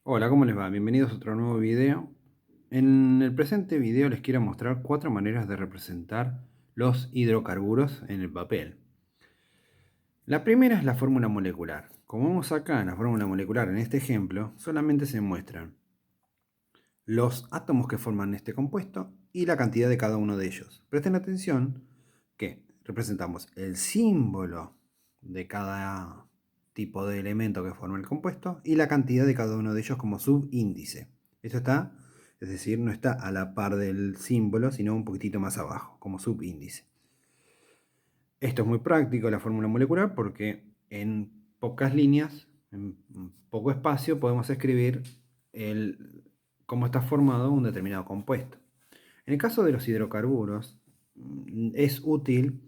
Hola, ¿cómo les va? Bienvenidos a otro nuevo video. En el presente video les quiero mostrar 4 maneras de representar los hidrocarburos en el papel. La primera es la fórmula molecular. Como vemos acá en la fórmula molecular en este ejemplo, solamente se muestran los átomos que forman este compuesto y la cantidad de cada uno de ellos. Presten atención que representamos el símbolo de cada tipo de elemento que forma el compuesto y la cantidad de cada uno de ellos como subíndice. Esto está, es decir, no está a la par del símbolo, sino un poquitito más abajo, como subíndice. Esto es muy práctico, la fórmula molecular, porque en pocas líneas, en poco espacio, podemos escribir cómo está formado un determinado compuesto. En el caso de los hidrocarburos, es útil,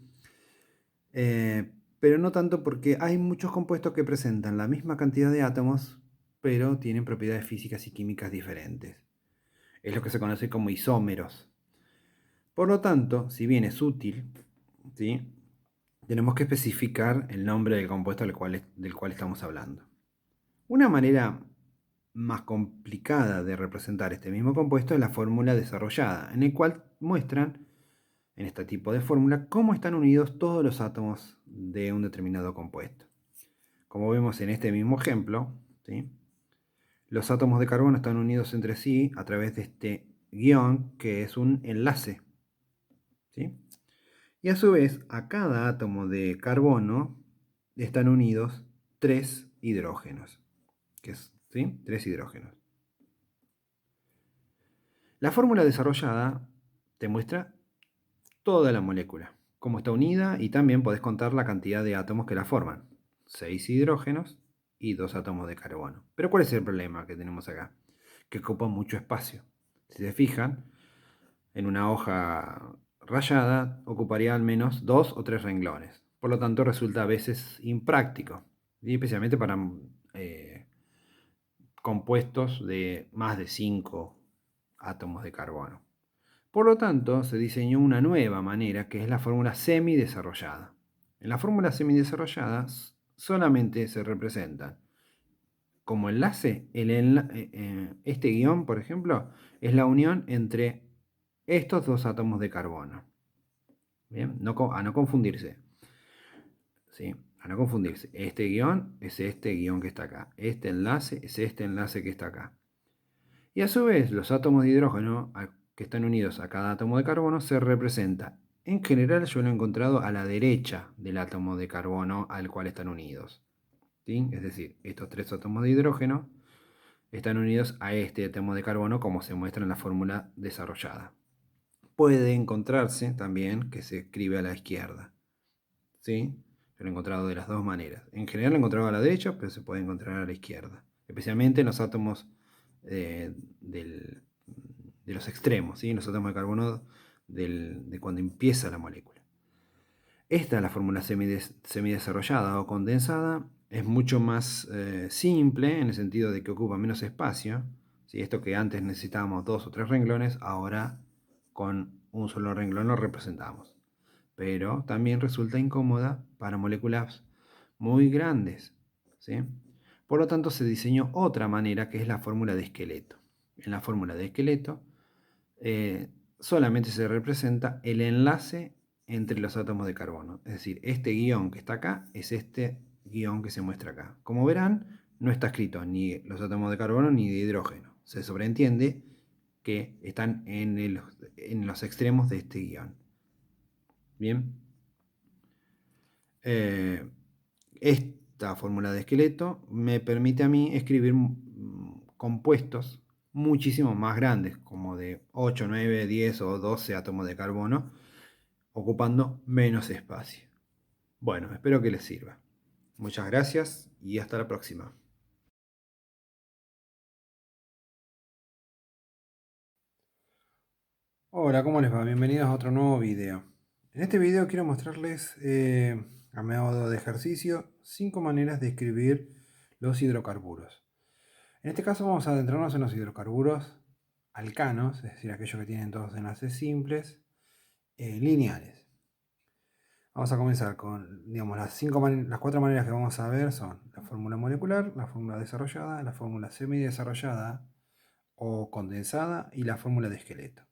pero no tanto porque hay muchos compuestos que presentan la misma cantidad de átomos, pero tienen propiedades físicas y químicas diferentes. Es lo que se conoce como isómeros. Por lo tanto, si bien es útil, ¿sí?, tenemos que especificar el nombre del compuesto del cual estamos hablando. Una manera más complicada de representar este mismo compuesto es la fórmula desarrollada, en el cual muestran, en este tipo de fórmula, cómo están unidos todos los átomos de un determinado compuesto. Como vemos en este mismo ejemplo, ¿sí?, los átomos de carbono están unidos entre sí a través de este guión, que es un enlace, ¿sí? Y a su vez, a cada átomo de carbono están unidos 3 hidrógenos, ¿sí?, 3 hidrógenos. La fórmula desarrollada te muestra toda la molécula, cómo está unida, y también podés contar la cantidad de átomos que la forman. 6 hidrógenos y 2 átomos de carbono. Pero ¿cuál es el problema que tenemos acá? Que ocupa mucho espacio. Si se fijan, en una hoja rayada ocuparía al menos 2 o 3 renglones. Por lo tanto, resulta a veces impráctico, y especialmente para compuestos de más de 5 átomos de carbono. Por lo tanto, se diseñó una nueva manera, que es la fórmula semidesarrollada. En la fórmula semidesarrollada solamente se representan como enlace, este guión, por ejemplo, es la unión entre estos 2 átomos de carbono. Bien, a no confundirse. ¿Sí? A no confundirse. Este guión es este guión que está acá. Este enlace es este enlace que está acá. Y a su vez, los átomos de hidrógeno que están unidos a cada átomo de carbono se representa. En general, yo lo he encontrado a la derecha del átomo de carbono al cual están unidos. ¿Sí? Es decir, estos 3 átomos de hidrógeno están unidos a este átomo de carbono, como se muestra en la fórmula desarrollada. Puede encontrarse también que se escribe a la izquierda, ¿sí? Yo lo he encontrado de las dos maneras. En general lo he encontrado a la derecha, pero se puede encontrar a la izquierda. Especialmente en los átomos de los extremos, ¿sí? En los átomos de carbono de cuando empieza la molécula. Esta, la fórmula semidesarrollada o condensada, es mucho más simple, en el sentido de que ocupa menos espacio. ¿Sí? Esto que antes necesitábamos 2 o 3 renglones, ahora con un solo renglón lo representamos. Pero también resulta incómoda para moléculas muy grandes, ¿sí? Por lo tanto, se diseñó otra manera, que es la fórmula de esqueleto. En la fórmula de esqueleto solamente se representa el enlace entre los átomos de carbono. Es decir, este guión que está acá es este guión que se muestra acá. Como verán, no está escrito ni los átomos de carbono ni de hidrógeno. Se sobreentiende que están en los extremos de este guión. Bien. Esta fórmula de esqueleto me permite a mí escribir compuestos muchísimo más grandes, como de 8, 9, 10 o 12 átomos de carbono, ocupando menos espacio. Bueno, espero que les sirva. Muchas gracias y hasta la próxima. Hola, ¿cómo les va? Bienvenidos a otro nuevo video. En este video quiero mostrarles, a modo de ejercicio, 5 maneras de escribir los hidrocarburos. En este caso vamos a adentrarnos en los hidrocarburos alcanos, es decir, aquellos que tienen todos enlaces simples, lineales. Vamos a comenzar con, digamos, las 4 maneras que vamos a ver son la fórmula molecular, la fórmula desarrollada, la fórmula semidesarrollada o condensada y la fórmula de esqueleto.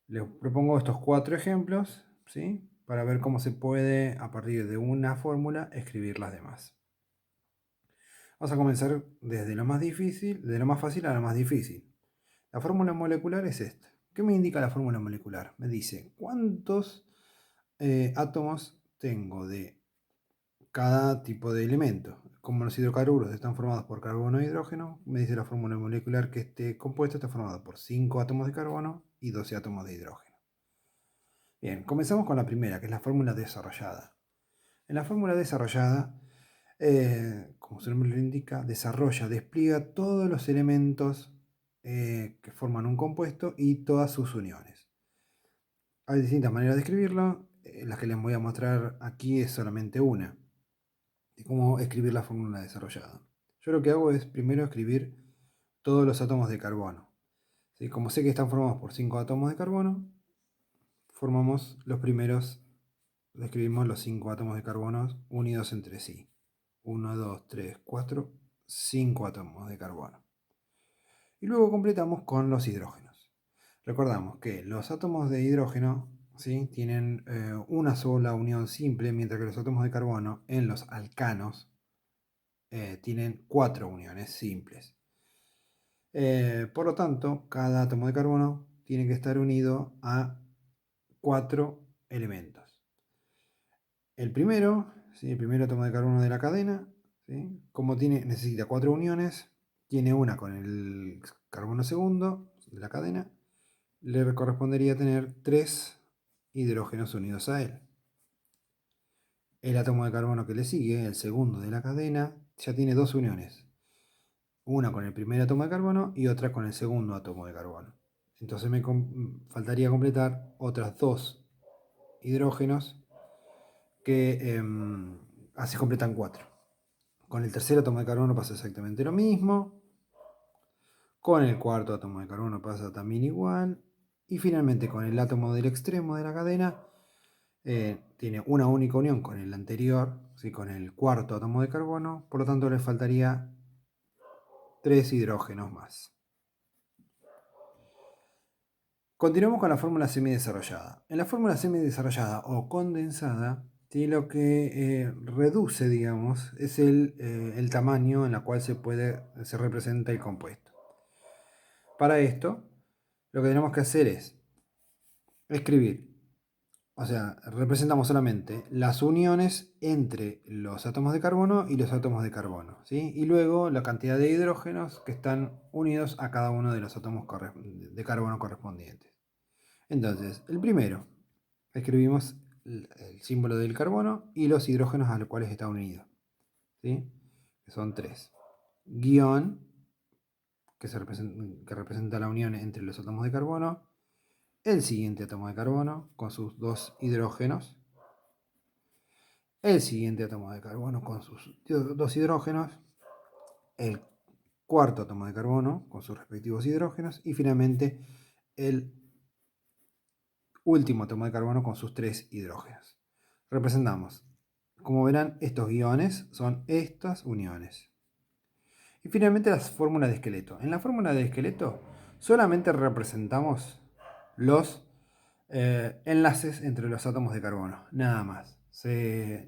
Les propongo estos 4 ejemplos, ¿sí? Para ver cómo se puede, a partir de una fórmula, escribir las demás. Vamos a comenzar desde lo más difícil, de lo más fácil a lo más difícil. La fórmula molecular es esta. ¿Qué me indica la fórmula molecular? Me dice cuántos átomos tengo de cada tipo de elemento. Como los hidrocarburos están formados por carbono e hidrógeno, me dice la fórmula molecular que este compuesto está formado por 5 átomos de carbono y 12 átomos de hidrógeno. Bien, comenzamos con la primera, que es la fórmula desarrollada. En la fórmula desarrollada, como su nombre lo indica, desarrolla, despliega todos los elementos que forman un compuesto y todas sus uniones. Hay distintas maneras de escribirlo, las que les voy a mostrar aquí es solamente una, de cómo escribir la fórmula desarrollada. Yo lo que hago es primero escribir todos los átomos de carbono. ¿Sí? Como sé que están formados por 5 átomos de carbono, formamos los primeros, escribimos los 5 átomos de carbono unidos entre sí. 1, 2, 3, 4, 5 átomos de carbono. Y luego completamos con los hidrógenos. Recordamos que los átomos de hidrógeno, ¿sí?, tienen una sola unión simple, mientras que los átomos de carbono en los alcanos tienen 4 uniones simples. Por lo tanto, cada átomo de carbono tiene que estar unido a 4 elementos. El primero, ¿sí?, el primer átomo de carbono de la cadena, ¿sí?, como necesita 4 uniones, tiene una con el carbono segundo de la cadena, le correspondería tener 3 hidrógenos unidos a él. El átomo de carbono que le sigue, el segundo de la cadena, ya tiene 2 uniones. Una con el primer átomo de carbono y otra con el segundo átomo de carbono. Entonces me faltaría completar otras 2 hidrógenos que así completan 4. Con el tercer átomo de carbono pasa exactamente lo mismo. Con el cuarto átomo de carbono pasa también igual. Y finalmente con el átomo del extremo de la cadena tiene una única unión con el anterior, ¿sí?, con el cuarto átomo de carbono. Por lo tanto le faltaría 3 hidrógenos más. Continuamos con la fórmula semidesarrollada. En la fórmula semidesarrollada o condensada, ¿sí?, lo que reduce, digamos, es el tamaño en el cual se representa el compuesto. Para esto, lo que tenemos que hacer es escribir, o sea, representamos solamente las uniones entre los átomos de carbono y los átomos de carbono, ¿sí? Y luego la cantidad de hidrógenos que están unidos a cada uno de los átomos de carbono correspondientes. Entonces, el primero, escribimos el símbolo del carbono y los hidrógenos a los cuales está unido, ¿sí?, que son 3. Guión, que representa la unión entre los átomos de carbono, el siguiente átomo de carbono con sus 2 hidrógenos, el siguiente átomo de carbono con sus 2 hidrógenos, el cuarto átomo de carbono con sus respectivos hidrógenos y finalmente el último átomo de carbono con sus 3 hidrógenos. Representamos, como verán, estos guiones son estas uniones. Y finalmente la fórmula de esqueleto. En la fórmula de esqueleto solamente representamos los enlaces entre los átomos de carbono, nada más.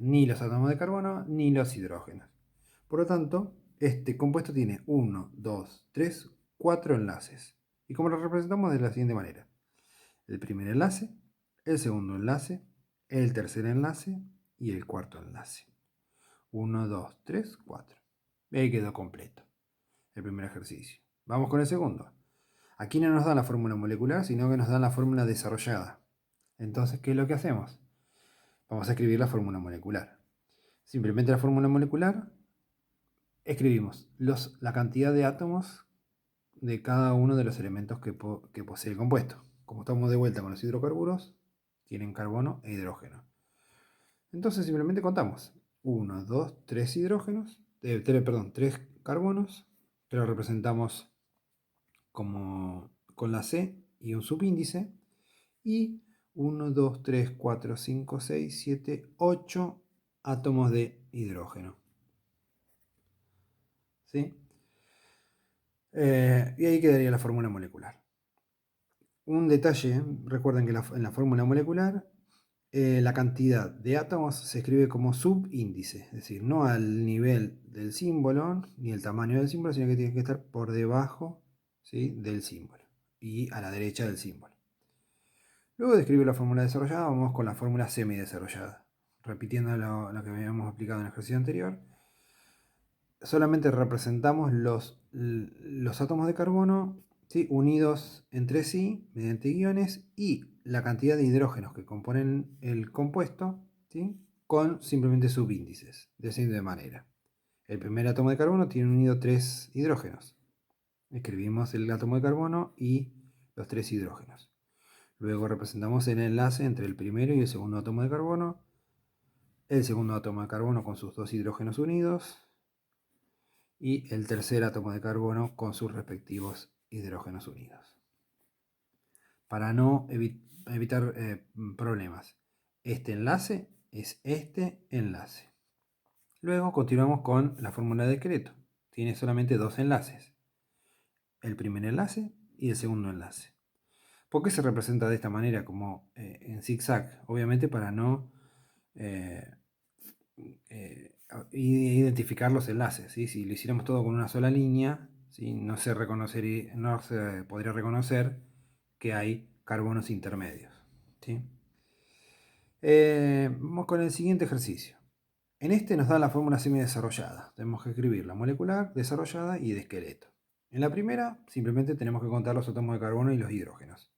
Ni los átomos de carbono ni los hidrógenos. Por lo tanto, este compuesto tiene 1, 2, 3, 4 enlaces. Y como lo representamos de la siguiente manera. El primer enlace, el segundo enlace, el tercer enlace y el cuarto enlace. 1, 2, 3, 4. Y ahí quedó completo el primer ejercicio. Vamos con el segundo. Aquí no nos dan la fórmula molecular, sino que nos dan la fórmula desarrollada. Entonces, ¿qué es lo que hacemos? Vamos a escribir la fórmula molecular. Simplemente la fórmula molecular, escribimos la cantidad de átomos de cada uno de los elementos que posee el compuesto. Como estamos de vuelta con los hidrocarburos, tienen carbono e hidrógeno. Entonces simplemente contamos. 1, 2, 3 hidrógenos, 3 carbonos, que lo representamos como con la C y un subíndice, y 1, 2, 3, 4, 5, 6, 7, 8 átomos de hidrógeno. ¿Sí? Y ahí quedaría la fórmula molecular. Un detalle, recuerden que en la fórmula molecular la cantidad de átomos se escribe como subíndice, es decir, no al nivel del símbolo ni el tamaño del símbolo, sino que tiene que estar por debajo, ¿sí?, del símbolo y a la derecha del símbolo. Luego de escribir la fórmula desarrollada, vamos con la fórmula semidesarrollada. Repitiendo lo que habíamos explicado en el ejercicio anterior, solamente representamos los átomos de carbono, ¿sí?, unidos entre sí mediante guiones, y la cantidad de hidrógenos que componen el compuesto, ¿sí?, con simplemente subíndices, de la siguiente manera. El primer átomo de carbono tiene unido 3 hidrógenos. Escribimos el átomo de carbono y los 3 hidrógenos. Luego representamos el enlace entre el primero y el segundo átomo de carbono, el segundo átomo de carbono con sus 2 hidrógenos unidos, y el tercer átomo de carbono con sus respectivos hidrógenos unidos. Para no evitar problemas, este enlace es este enlace. Luego continuamos con la fórmula de Pareto. Tiene solamente 2 enlaces, el primer enlace y el segundo enlace. ¿Por qué se representa de esta manera, como en zigzag? Obviamente para no identificar los enlaces, ¿sí? Si lo hiciéramos todo con una sola línea, ¿sí?, no se podría reconocer que hay carbonos intermedios, ¿sí? Vamos con el siguiente ejercicio. En este nos da la fórmula semidesarrollada. Tenemos que escribir la molecular, desarrollada y de esqueleto. En la primera simplemente tenemos que contar los átomos de carbono y los hidrógenos.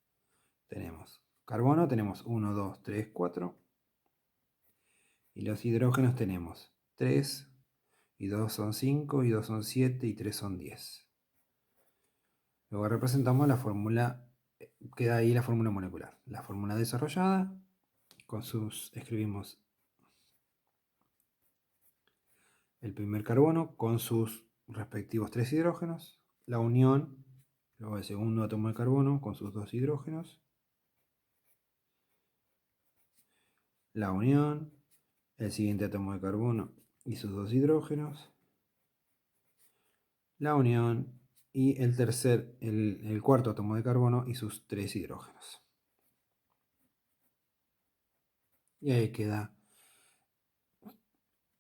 Tenemos carbono, tenemos 1, 2, 3, 4. Y los hidrógenos tenemos 3, y 2 son 5, y 2 son 7, y 3 son 10. Luego representamos la fórmula, queda ahí la fórmula molecular. La fórmula desarrollada, escribimos el primer carbono con sus respectivos 3 hidrógenos, la unión, luego el segundo átomo de carbono con sus 2 hidrógenos, la unión, el siguiente átomo de carbono y sus 2 hidrógenos, la unión, y el cuarto átomo de carbono y sus 3 hidrógenos. Y ahí queda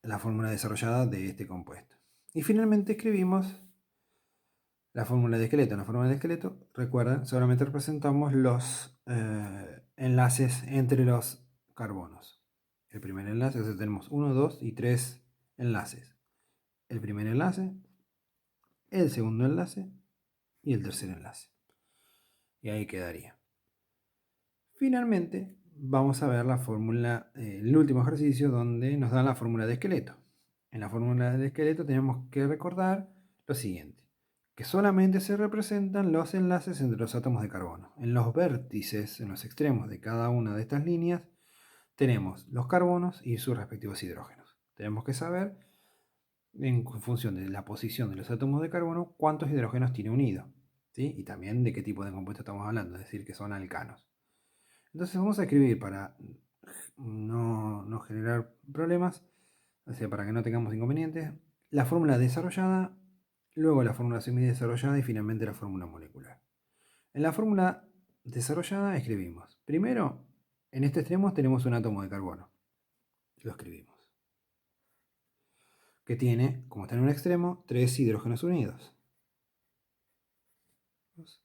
la fórmula desarrollada de este compuesto. Y finalmente escribimos la fórmula de esqueleto. En la fórmula de esqueleto, recuerden, solamente representamos los enlaces entre los carbonos. El primer enlace, entonces tenemos 1, 2 y 3 enlaces. El primer enlace, el segundo enlace y el tercer enlace. Y ahí quedaría. Finalmente, vamos a ver la fórmula, el último ejercicio donde nos dan la fórmula de esqueleto. En la fórmula de esqueleto tenemos que recordar lo siguiente, que solamente se representan los enlaces entre los átomos de carbono. En los vértices, en los extremos de cada una de estas líneas, tenemos los carbonos y sus respectivos hidrógenos. Tenemos que saber, en función de la posición de los átomos de carbono, cuántos hidrógenos tiene unido, ¿sí?, y también de qué tipo de compuesto estamos hablando, es decir, que son alcanos. Entonces vamos a escribir, para no generar problemas, o sea, para que no tengamos inconvenientes, la fórmula desarrollada, luego la fórmula semidesarrollada y finalmente la fórmula molecular. En la fórmula desarrollada escribimos, primero, en este extremo tenemos un átomo de carbono. Lo escribimos. Que tiene, como está en un extremo, 3 hidrógenos unidos. 2,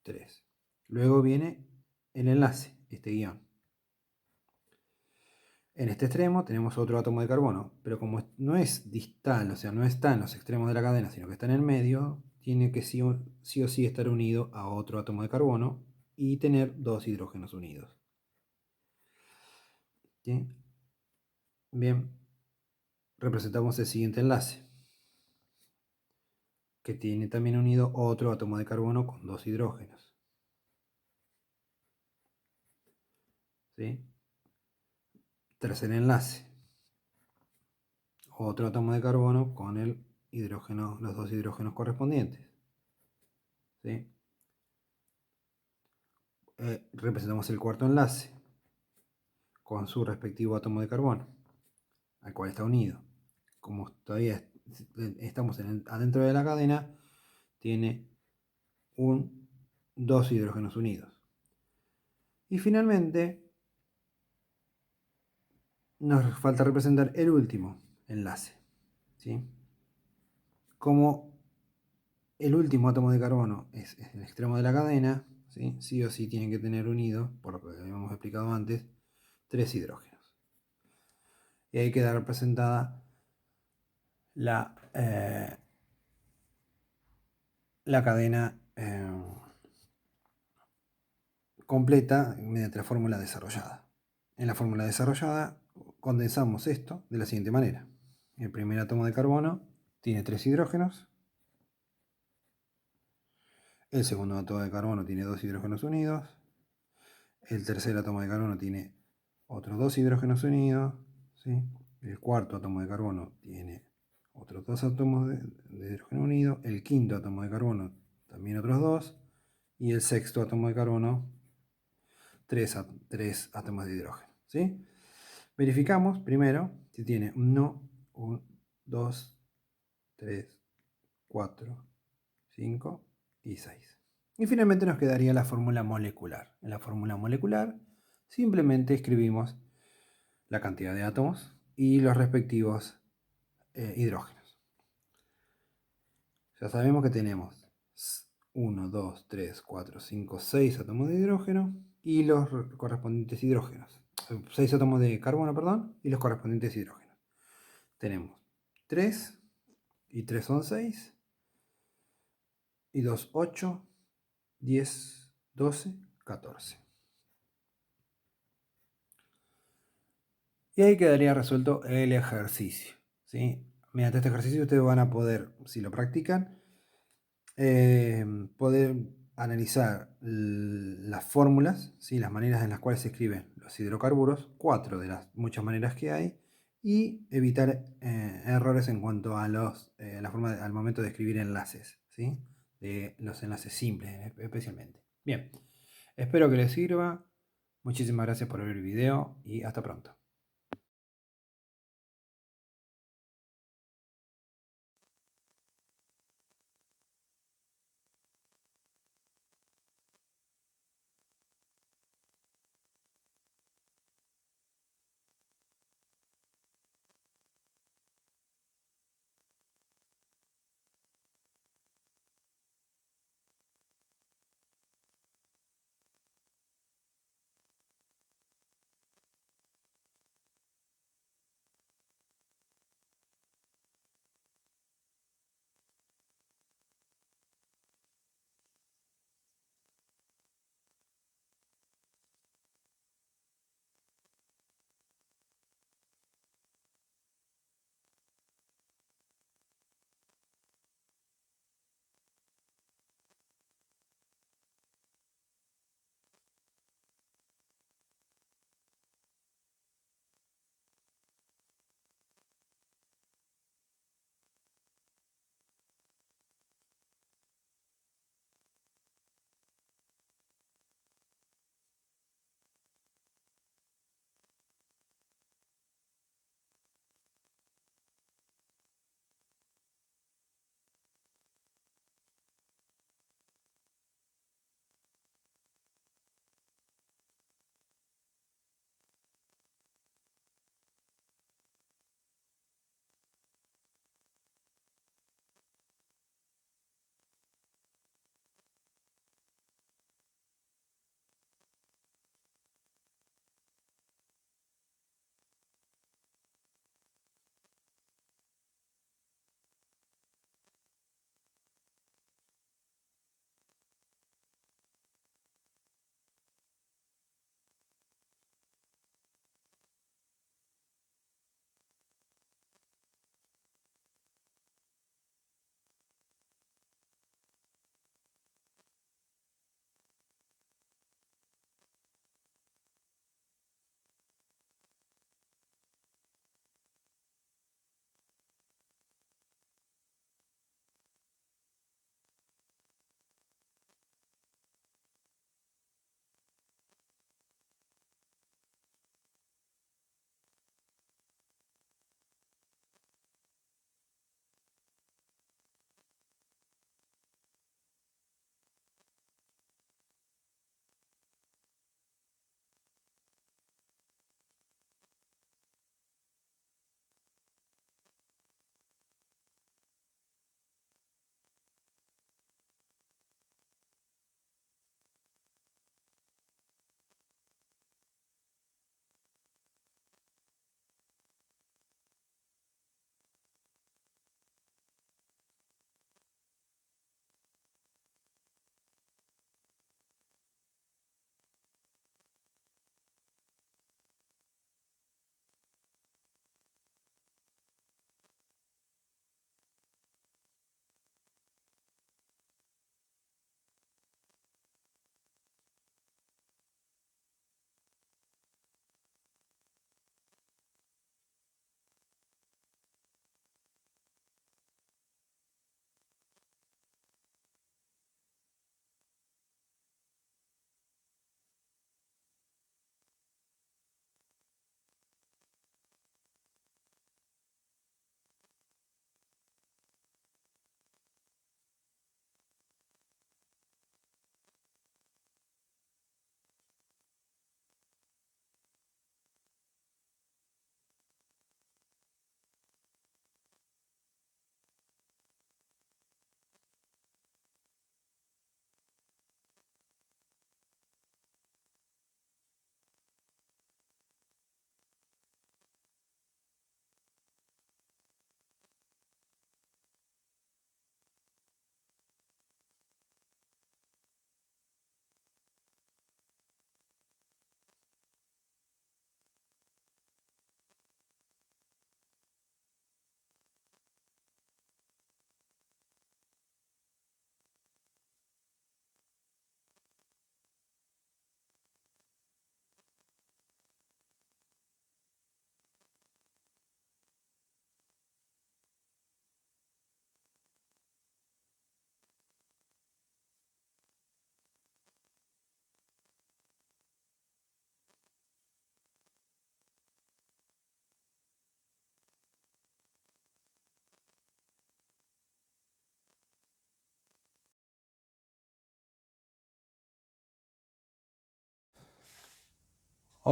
3. Luego viene el enlace, este guión. En este extremo tenemos otro átomo de carbono, pero como no es distal, o sea, no está en los extremos de la cadena, sino que está en el medio, tiene que sí o sí estar unido a otro átomo de carbono y tener 2 hidrógenos unidos. ¿Sí? Bien, representamos el siguiente enlace, que tiene también unido otro átomo de carbono con 2 hidrógenos. ¿Sí? Tercer enlace, otro átomo de carbono con el hidrógeno, los 2 hidrógenos correspondientes. ¿Sí? Representamos el cuarto enlace, con su respectivo átomo de carbono, al cual está unido. Como todavía estamos adentro de la cadena, tiene dos hidrógenos unidos. Y finalmente, nos falta representar el último enlace, ¿sí? Como el último átomo de carbono es el extremo de la cadena, ¿sí? Sí o sí tienen que tener unidos, por lo que habíamos explicado antes, 3 hidrógenos. Y ahí queda representada la cadena completa mediante la fórmula desarrollada. En la fórmula desarrollada condensamos esto de la siguiente manera. El primer átomo de carbono tiene 3 hidrógenos. El segundo átomo de carbono tiene 2 hidrógenos unidos. El tercer átomo de carbono tiene otros 2 hidrógenos unidos. ¿Sí? El cuarto átomo de carbono tiene otros 2 átomos de hidrógeno unido. El quinto átomo de carbono también otros 2. Y el sexto átomo de carbono, 3 átomos de hidrógeno. ¿Sí? Verificamos primero si tiene 1, 2, 3, 4, 5 y 6. Y finalmente nos quedaría la fórmula molecular. En la fórmula molecular simplemente escribimos la cantidad de átomos y los respectivos hidrógenos. Ya sabemos que tenemos 1, 2, 3, 4, 5, 6 átomos de hidrógeno y los correspondientes hidrógenos. 6 átomos de carbono, perdón, y los correspondientes hidrógenos. Tenemos 3 y 3 son 6 y 2, 8, 10, 12, 14. Y ahí quedaría resuelto el ejercicio, ¿sí? Mediante este ejercicio ustedes van a poder, si lo practican, poder analizar las fórmulas, ¿sí? Las maneras en las cuales se escriben los hidrocarburos, 4 de las muchas maneras que hay, y evitar errores en cuanto a la forma al momento de escribir enlaces, ¿sí? De los enlaces simples especialmente. Bien, espero que les sirva. Muchísimas gracias por ver el video y hasta pronto.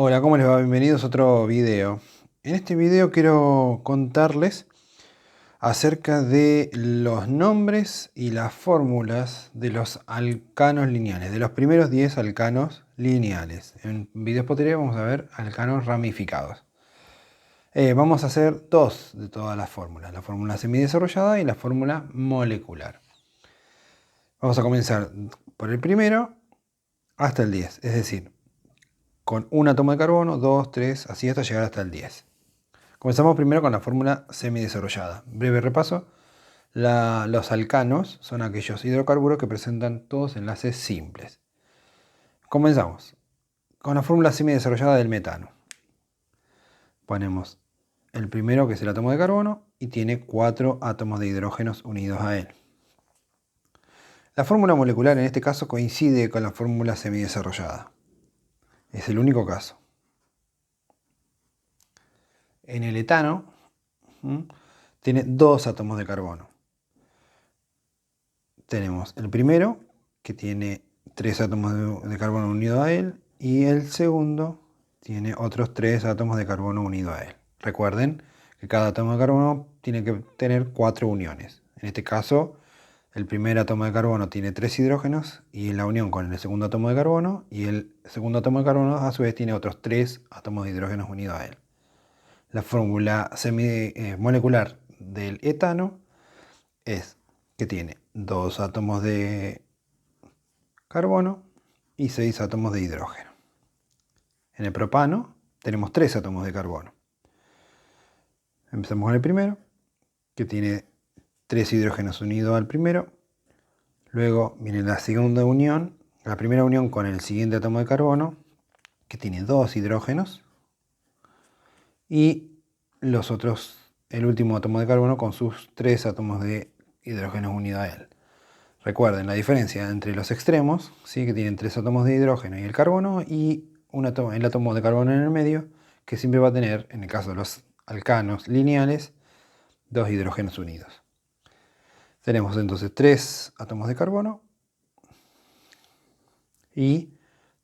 Hola, ¿cómo les va? Bienvenidos a otro video. En este video quiero contarles acerca de los nombres y las fórmulas de los alcanos lineales, de los primeros 10 alcanos lineales. En videos posteriores vamos a ver alcanos ramificados. Vamos a hacer dos de todas las fórmulas, la fórmula semidesarrollada y la fórmula molecular. Vamos a comenzar por el primero hasta el 10, es decir, con un átomo de carbono, 2, 3, así hasta llegar hasta el 10. Comenzamos primero con la fórmula semidesarrollada. Breve repaso. Los alcanos son aquellos hidrocarburos que presentan todos enlaces simples. Comenzamos con la fórmula semidesarrollada del metano. Ponemos el primero, que es el átomo de carbono, y tiene 4 átomos de hidrógenos unidos a él. La fórmula molecular en este caso coincide con la fórmula semidesarrollada. Es el único caso. En el etano tiene 2 átomos de carbono. Tenemos el primero, que tiene 3 átomos de carbono unidos a él, y el segundo tiene otros 3 átomos de carbono unidos a él. Recuerden que cada átomo de carbono tiene que tener 4 uniones. En este caso, el primer átomo de carbono tiene 3 hidrógenos y la unión con el segundo átomo de carbono, y el segundo átomo de carbono a su vez tiene otros 3 átomos de hidrógenos unidos a él. La fórmula molecular del etano es que tiene 2 átomos de carbono y 6 átomos de hidrógeno. En el propano tenemos 3 átomos de carbono. Empezamos con el primero, que tiene 3 hidrógenos unidos al primero. Luego viene la segunda unión, la primera unión con el siguiente átomo de carbono, que tiene 2 hidrógenos. Y los otros, el último átomo de carbono con sus 3 átomos de hidrógeno unidos a él. Recuerden la diferencia entre los extremos, ¿sí? Que tienen 3 átomos de hidrógeno y el carbono, y el átomo de carbono en el medio, que siempre va a tener, en el caso de los alcanos lineales, 2 hidrógenos unidos. Tenemos entonces 3 átomos de carbono, y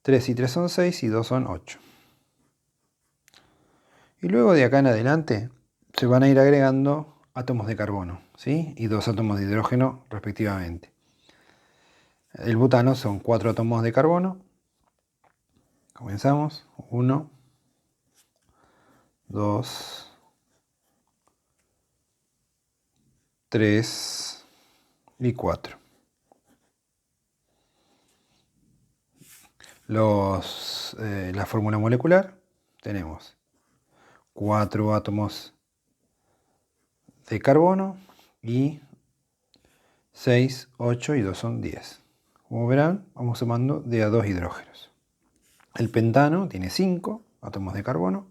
3 y 3 son 6 y 2 son 8. Y luego de acá en adelante se van a ir agregando átomos de carbono, ¿sí? Y 2 átomos de hidrógeno respectivamente. El butano son 4 átomos de carbono. Comenzamos. 1, 2, 3 y 4. La fórmula molecular, tenemos 4 átomos de carbono y 6, 8 y 2 son 10. Como verán, vamos sumando de a 2 hidrógenos. El pentano tiene 5 átomos de carbono.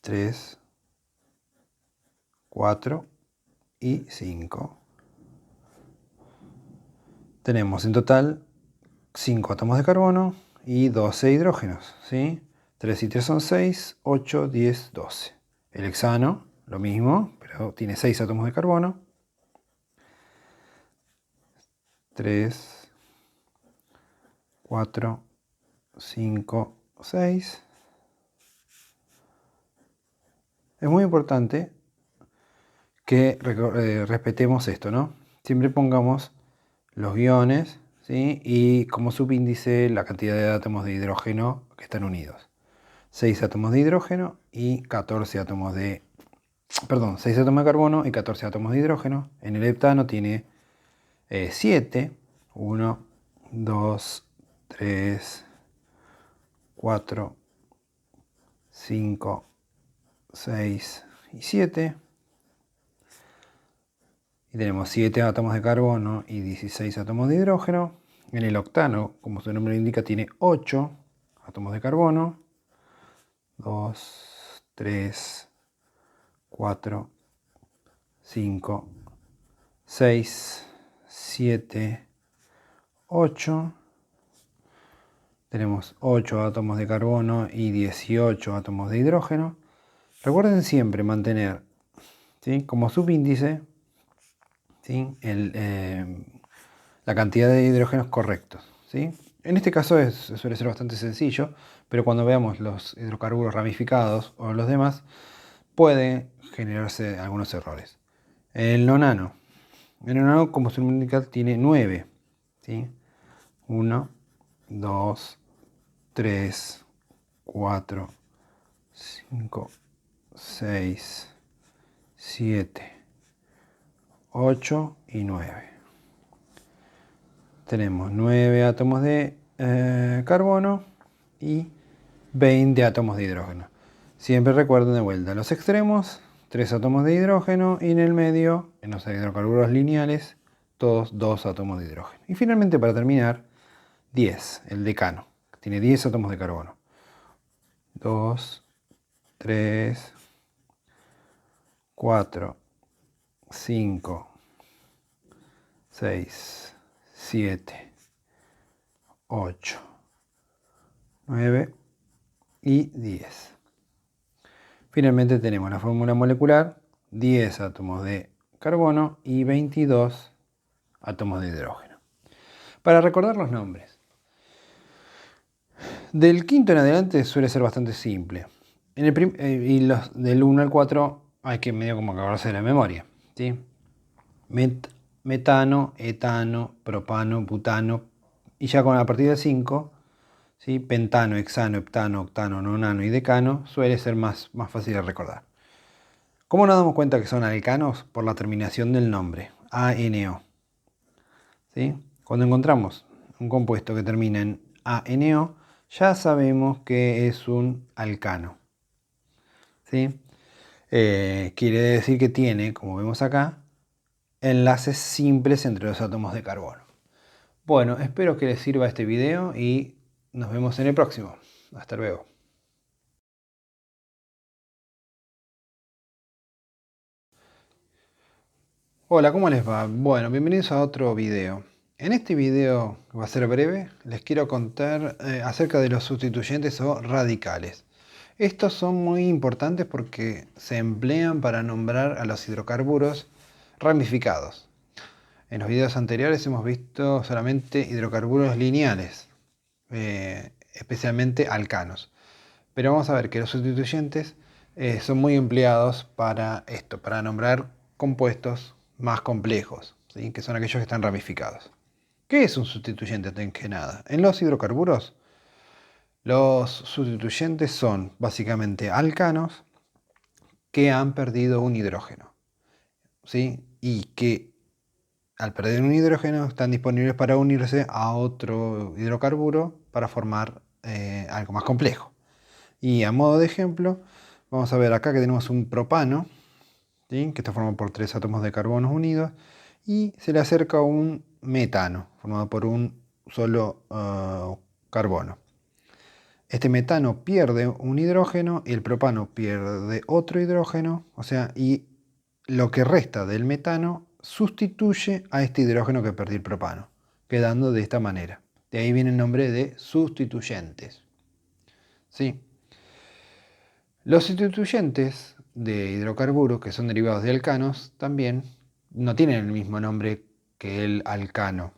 Tres, 4 y 5. Tenemos en total 5 átomos de carbono y 12 hidrógenos, ¿sí? 3 y 3 son 6, 8, 10, 12. El hexano, lo mismo, pero tiene 6 átomos de carbono. 3, 4, 5, 6. Es muy importante que respetemos esto, ¿no? Siempre pongamos los guiones, ¿sí? Y como subíndice la cantidad de átomos de hidrógeno que están unidos. 6 átomos de hidrógeno y 14 átomos de... Perdón, 6 átomos de carbono y 14 átomos de hidrógeno. En el heptano tiene 7. 1, 2, 3, 4, 5, 6 y 7. Y tenemos 7 átomos de carbono y 16 átomos de hidrógeno. En el octano, como su nombre indica, tiene 8 átomos de carbono. 2, 3, 4, 5, 6, 7, 8. Tenemos 8 átomos de carbono y 18 átomos de hidrógeno. Recuerden siempre mantener, ¿sí?, como subíndice, ¿sí?, la cantidad de hidrógenos correctos, ¿sí? En este caso suele ser bastante sencillo, pero cuando veamos los hidrocarburos ramificados o los demás, puede generarse algunos errores. El nonano. El nonano, como su nombre indica, tiene 9, ¿sí? 1, 2, 3, 4, 5, 6, 7, 8 y 9. Tenemos 9 átomos de carbono y 20 átomos de hidrógeno. Siempre recuerden de vuelta los extremos, 3 átomos de hidrógeno y en el medio, en los hidrocarburos lineales, todos 2 átomos de hidrógeno. Y finalmente, para terminar, 10, el decano, que tiene 10 átomos de carbono. 2, 3, 4, 5, 6, 7, 8, 9 y 10. Finalmente tenemos la fórmula molecular, 10 átomos de carbono y 22 átomos de hidrógeno. Para recordar los nombres, del quinto en adelante suele ser bastante simple. Y los del 1 al 4 hay que medio como acordarse de la memoria, ¿sí? Metano, etano, propano, butano, y ya a partir del 5, ¿sí? Pentano, hexano, heptano, octano, nonano y decano suele ser más fácil de recordar. ¿Cómo nos damos cuenta que son alcanos? Por la terminación del nombre, ANO. ¿Sí? Cuando encontramos un compuesto que termina en ANO, ya sabemos que es un alcano. ¿Sí? Quiere decir que tiene, como vemos acá, enlaces simples entre los átomos de carbono. Bueno, espero que les sirva este video y nos vemos en el próximo. Hasta luego. Hola, ¿cómo les va? Bueno, bienvenidos a otro video. En este video, que va a ser breve, les quiero contar acerca de los sustituyentes o radicales. Estos son muy importantes porque se emplean para nombrar a los hidrocarburos ramificados. En los videos anteriores hemos visto solamente hidrocarburos lineales, especialmente alcanos. Pero vamos a ver que los sustituyentes son muy empleados para esto, para nombrar compuestos más complejos, ¿sí? Que son aquellos que están ramificados. ¿Qué es un sustituyente antes que nada? En los hidrocarburos, los sustituyentes son básicamente alcanos que han perdido un hidrógeno, ¿sí? Y que al perder un hidrógeno están disponibles para unirse a otro hidrocarburo para formar algo más complejo. Y a modo de ejemplo, vamos a ver acá que tenemos un propano, ¿sí? Que está formado por 3 átomos de carbono unidos, y se le acerca un metano, formado por un solo carbono. Este metano pierde un hidrógeno y el propano pierde otro hidrógeno, o sea, y lo que resta del metano sustituye a este hidrógeno que perdió el propano, quedando de esta manera. De ahí viene el nombre de sustituyentes. ¿Sí? Los sustituyentes de hidrocarburos que son derivados de alcanos también no tienen el mismo nombre que el alcano,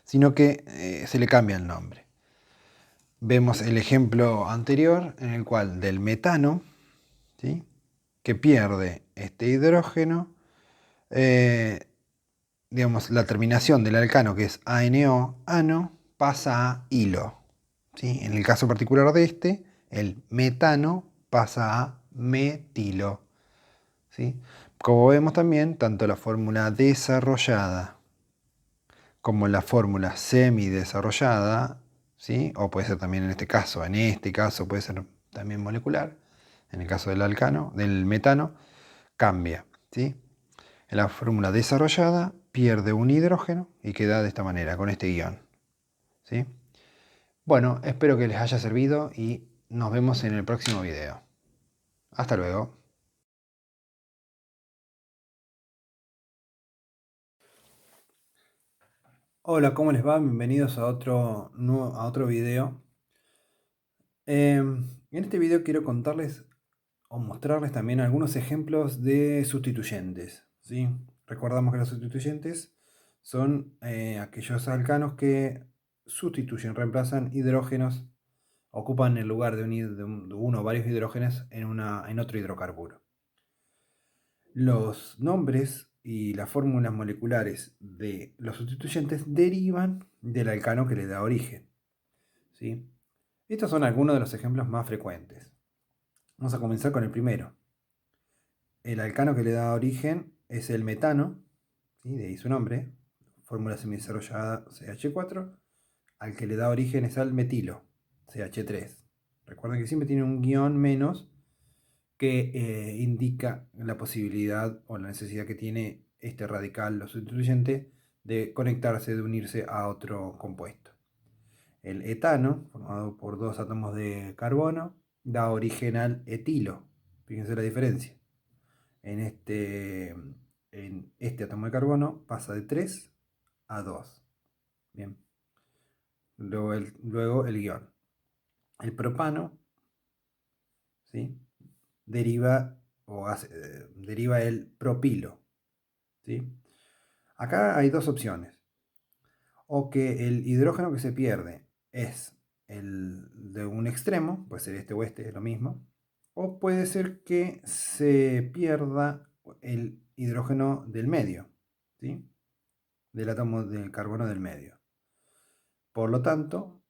sino que se le cambia el nombre. Vemos el ejemplo anterior en el cual del metano, ¿sí? Que pierde este hidrógeno, digamos, la terminación del alcano, que es ANO, ano, pasa a hilo. ¿Sí? En el caso particular de este, el metano pasa a metilo. ¿Sí? Como vemos también, tanto la fórmula desarrollada como la fórmula semidesarrollada, ¿sí? O puede ser también en este caso puede ser también molecular, en el caso del alcano, del metano, cambia. ¿Sí? En la fórmula desarrollada pierde un hidrógeno y queda de esta manera, con este guión. ¿Sí? Bueno, espero que les haya servido y nos vemos en el próximo video. Hasta luego. Hola, ¿cómo les va? Bienvenidos a otro video. En este video quiero contarles o mostrarles también algunos ejemplos de sustituyentes, ¿sí? Recordamos que los sustituyentes son aquellos alcanos que sustituyen, reemplazan hidrógenos, ocupan el lugar de uno o varios hidrógenos en otro hidrocarburo. Los nombres y las fórmulas moleculares de los sustituyentes derivan del alcano que le da origen, ¿sí? Estos son algunos de los ejemplos más frecuentes. Vamos a comenzar con el primero. El alcano que le da origen es el metano, ¿sí? De ahí su nombre, fórmula semidesarrollada CH4. Al que le da origen es al metilo, CH3. Recuerden que siempre tiene un guión menos que indica la posibilidad o la necesidad que tiene este radical o sustituyente de conectarse, de unirse a otro compuesto. El etano, formado por dos átomos de carbono, da origen al etilo. Fíjense la diferencia. En este átomo de carbono pasa de 3 a 2. Bien. Luego el guión. El propano, ¿sí? deriva el propilo, ¿sí? Acá hay dos opciones. O que el hidrógeno que se pierde es el de un extremo, puede ser este o este, es lo mismo. O puede ser que se pierda el hidrógeno del medio, ¿sí? Del átomo de carbono del medio. Por lo tanto,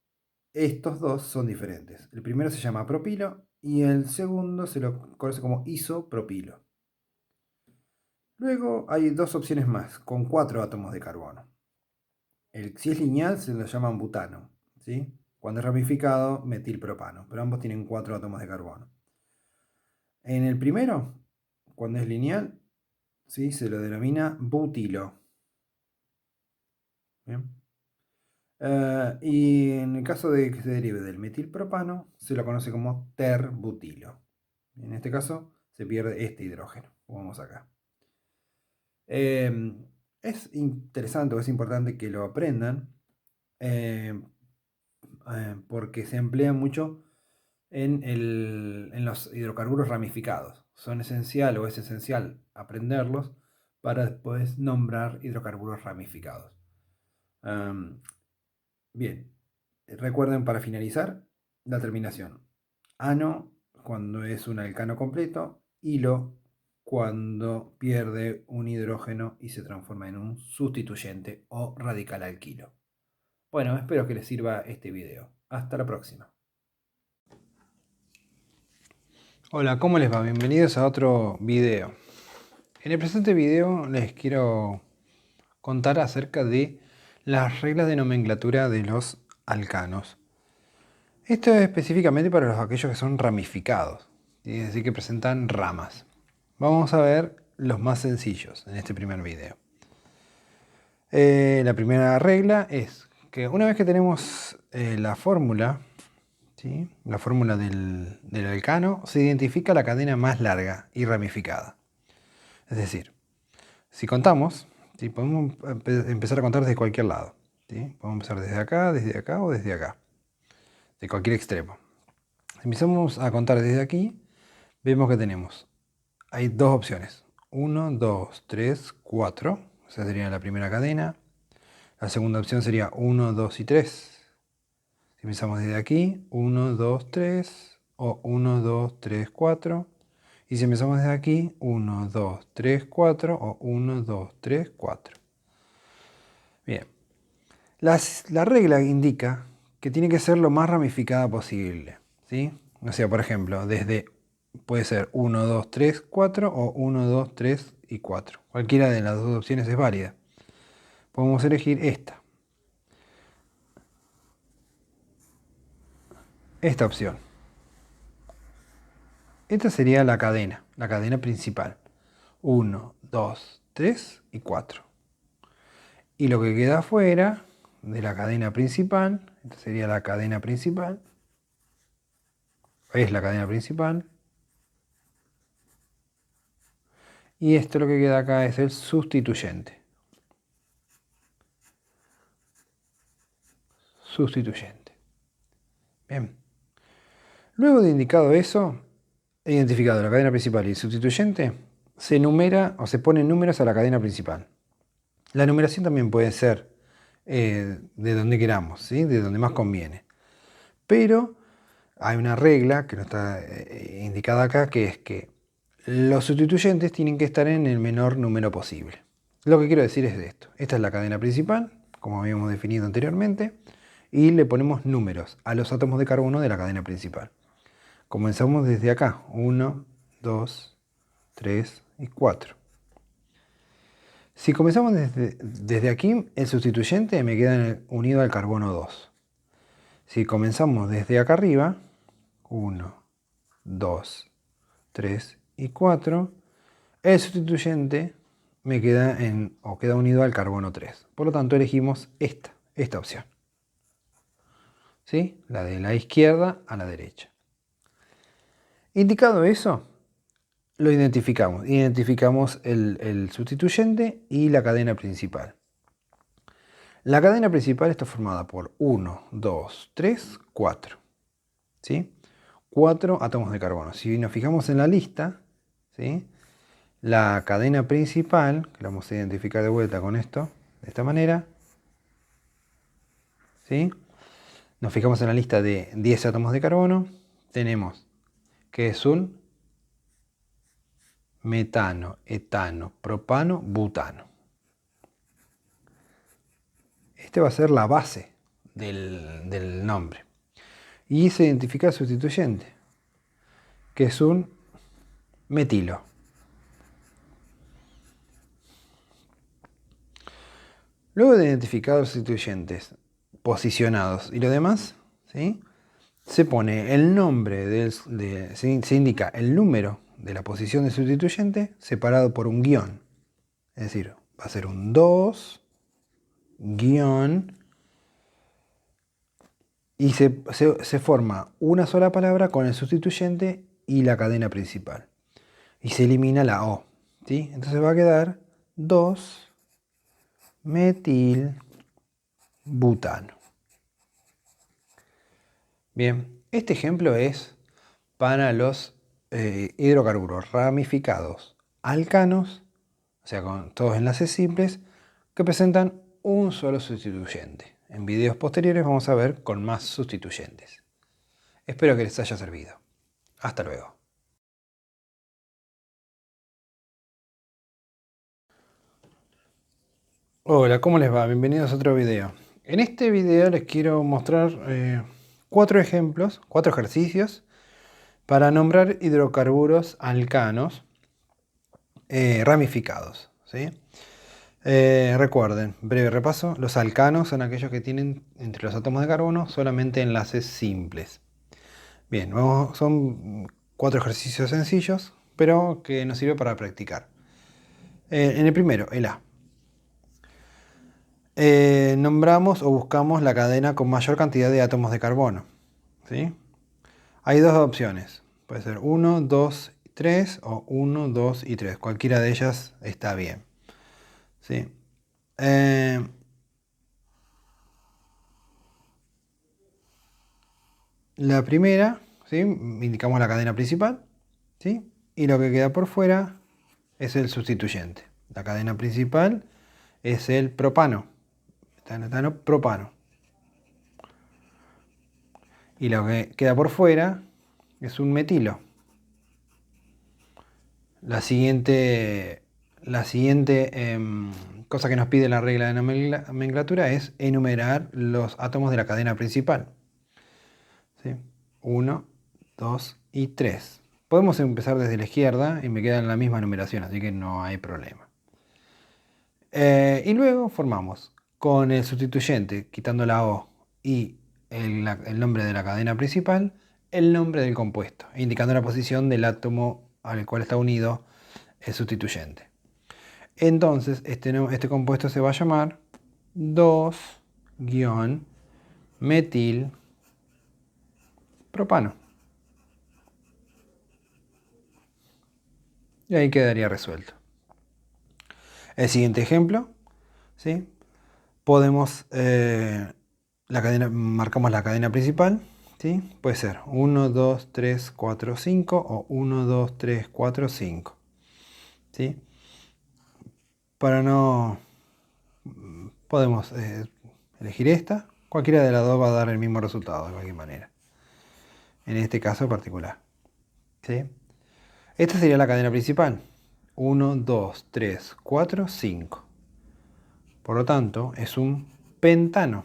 estos dos son diferentes. El primero se llama propilo y el segundo se lo conoce como isopropilo. Luego hay dos opciones más, con 4 átomos de carbono. Si es lineal se lo llaman butano, ¿sí? Cuando es ramificado, metilpropano, pero ambos tienen 4 átomos de carbono. En el primero, cuando es lineal, ¿sí? Se lo denomina butilo. ¿Bien? Y en el caso de que se derive del metilpropano, se lo conoce como terbutilo. En este caso, se pierde este hidrógeno, como vemos acá. Es interesante o es importante que lo aprendan porque se emplea mucho en los hidrocarburos ramificados. Son esencial o es esencial aprenderlos para después nombrar hidrocarburos ramificados. Bien, recuerden para finalizar la terminación. Ano cuando es un alcano completo, hilo cuando pierde un hidrógeno y se transforma en un sustituyente o radical alquilo. Bueno, espero que les sirva este video. Hasta la próxima. Hola, ¿cómo les va? Bienvenidos a otro video. En el presente video les quiero contar acerca de las reglas de nomenclatura de los alcanos. Esto es específicamente para aquellos que son ramificados, es decir, que presentan ramas. Vamos a ver los más sencillos en este primer video. La primera regla es que una vez que tenemos la fórmula, ¿sí? La fórmula del alcano, se identifica la cadena más larga y ramificada. Es decir, si contamos, ¿sí? Podemos empezar a contar desde cualquier lado, ¿sí? Podemos empezar desde acá o desde acá, de cualquier extremo. Si empezamos a contar desde aquí, vemos que hay dos opciones. 1, 2, 3, 4. Esa sería la primera cadena. La segunda opción sería 1, 2 y 3. Si empezamos desde aquí, 1, 2, 3. O 1, 2, 3, 4. Y si empezamos desde aquí, 1, 2, 3, 4. O 1, 2, 3, 4. Bien. La regla indica que tiene que ser lo más ramificada posible, ¿sí? O sea, por ejemplo, puede ser 1, 2, 3, 4 o 1, 2, 3 y 4. Cualquiera de las dos opciones es válida. Podemos elegir esta opción. Esta sería la cadena principal. 1, 2, 3 y 4. Y lo que queda afuera de la cadena principal, esta sería la cadena principal, es la cadena principal. Y esto lo que queda acá es el sustituyente. Bien. Luego de indicado eso, he identificado la cadena principal y el sustituyente, se enumera o se ponen números a la cadena principal. La numeración también puede ser de donde queramos, ¿sí? De donde más conviene. Pero hay una regla que no está indicada acá, que es que los sustituyentes tienen que estar en el menor número posible. Lo que quiero decir es esto. Esta es la cadena principal, como habíamos definido anteriormente, y le ponemos números a los átomos de carbono de la cadena principal. Comenzamos desde acá. 1, 2, 3 y 4. Si comenzamos desde aquí, el sustituyente me queda unido al carbono 2. Si comenzamos desde acá arriba, 1, 2, 3 y 4, el sustituyente me queda queda unido al carbono 3. Por lo tanto, elegimos esta opción. ¿Sí? La de la izquierda a la derecha. Indicado eso, lo identificamos. Identificamos el sustituyente y la cadena principal. La cadena principal está formada por 1, 2, 3, 4. ¿Sí? 4 átomos de carbono. Si nos fijamos en la lista, ¿sí? La cadena principal, que la vamos a identificar de vuelta con esto, de esta manera, ¿sí? Nos fijamos en la lista de 10 átomos de carbono, tenemos que es un metano, etano, propano, butano. Este va a ser la base del nombre. Y se identifica el sustituyente, que es un metilo. Luego de identificar los sustituyentes posicionados y lo demás, ¿sí? Se pone el nombre, se indica el número de la posición del sustituyente separado por un guión. Es decir, va a ser un 2, guión, y se forma una sola palabra con el sustituyente y la cadena principal. Y se elimina la O. ¿Sí? Entonces va a quedar 2-metilbutano. Bien, este ejemplo es para los hidrocarburos ramificados alcanos, o sea, con todos enlaces simples, que presentan un solo sustituyente. En videos posteriores vamos a ver con más sustituyentes. Espero que les haya servido. Hasta luego. Hola, ¿cómo les va? Bienvenidos a otro video. En este video les quiero mostrar 4 ejemplos, 4 ejercicios para nombrar hidrocarburos alcanos ramificados, ¿sí? Recuerden, breve repaso, los alcanos son aquellos que tienen entre los átomos de carbono solamente enlaces simples. Bien, son 4 ejercicios sencillos, pero que nos sirve para practicar. En el primero, el A. Nombramos o buscamos la cadena con mayor cantidad de átomos de carbono, ¿sí? Hay dos opciones, puede ser 1, 2, 3 o 1, 2 y 3. Cualquiera de ellas está bien, ¿sí? La primera, ¿sí? Indicamos la cadena principal, ¿sí? Y lo que queda por fuera es el sustituyente. La cadena principal es el propano, etano, propano. Y lo que queda por fuera es un metilo. La siguiente cosa que nos pide la regla de nomenclatura es enumerar los átomos de la cadena principal. ¿Sí? 1, 2 y 3. Podemos empezar desde la izquierda y me quedan la misma numeración, así que no hay problema. Y luego formamos con el sustituyente, quitando la O y el nombre de la cadena principal, el nombre del compuesto, indicando la posición del átomo al cual está unido el sustituyente. Entonces, este compuesto se va a llamar 2-metilpropano. Y ahí quedaría resuelto. El siguiente ejemplo, ¿sí? Podemos, marcamos la cadena principal, ¿sí? Puede ser 1, 2, 3, 4, 5 o 1, 2, 3, 4, 5. ¿Sí? Para no podemos elegir esta. Cualquiera de las dos va a dar el mismo resultado de cualquier manera. En este caso particular. ¿Sí? Esta sería la cadena principal. 1, 2, 3, 4, 5. Por lo tanto, es un pentano.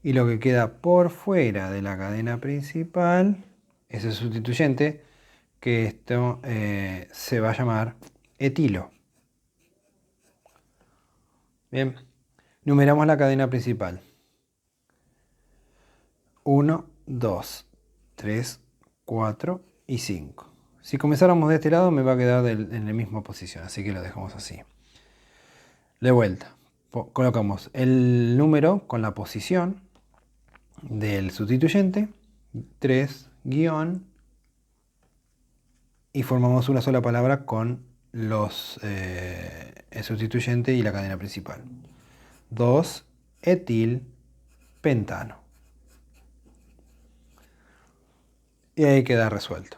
Y lo que queda por fuera de la cadena principal es el sustituyente, que esto se va a llamar etilo. Bien, numeramos la cadena principal. 1, 2, 3, 4 y 5. Si comenzáramos de este lado me va a quedar en la misma posición, así que lo dejamos así. De vuelta, colocamos el número con la posición del sustituyente, 3 guión, y formamos una sola palabra con el sustituyente y la cadena principal. 2 etil pentano. Y ahí queda resuelto.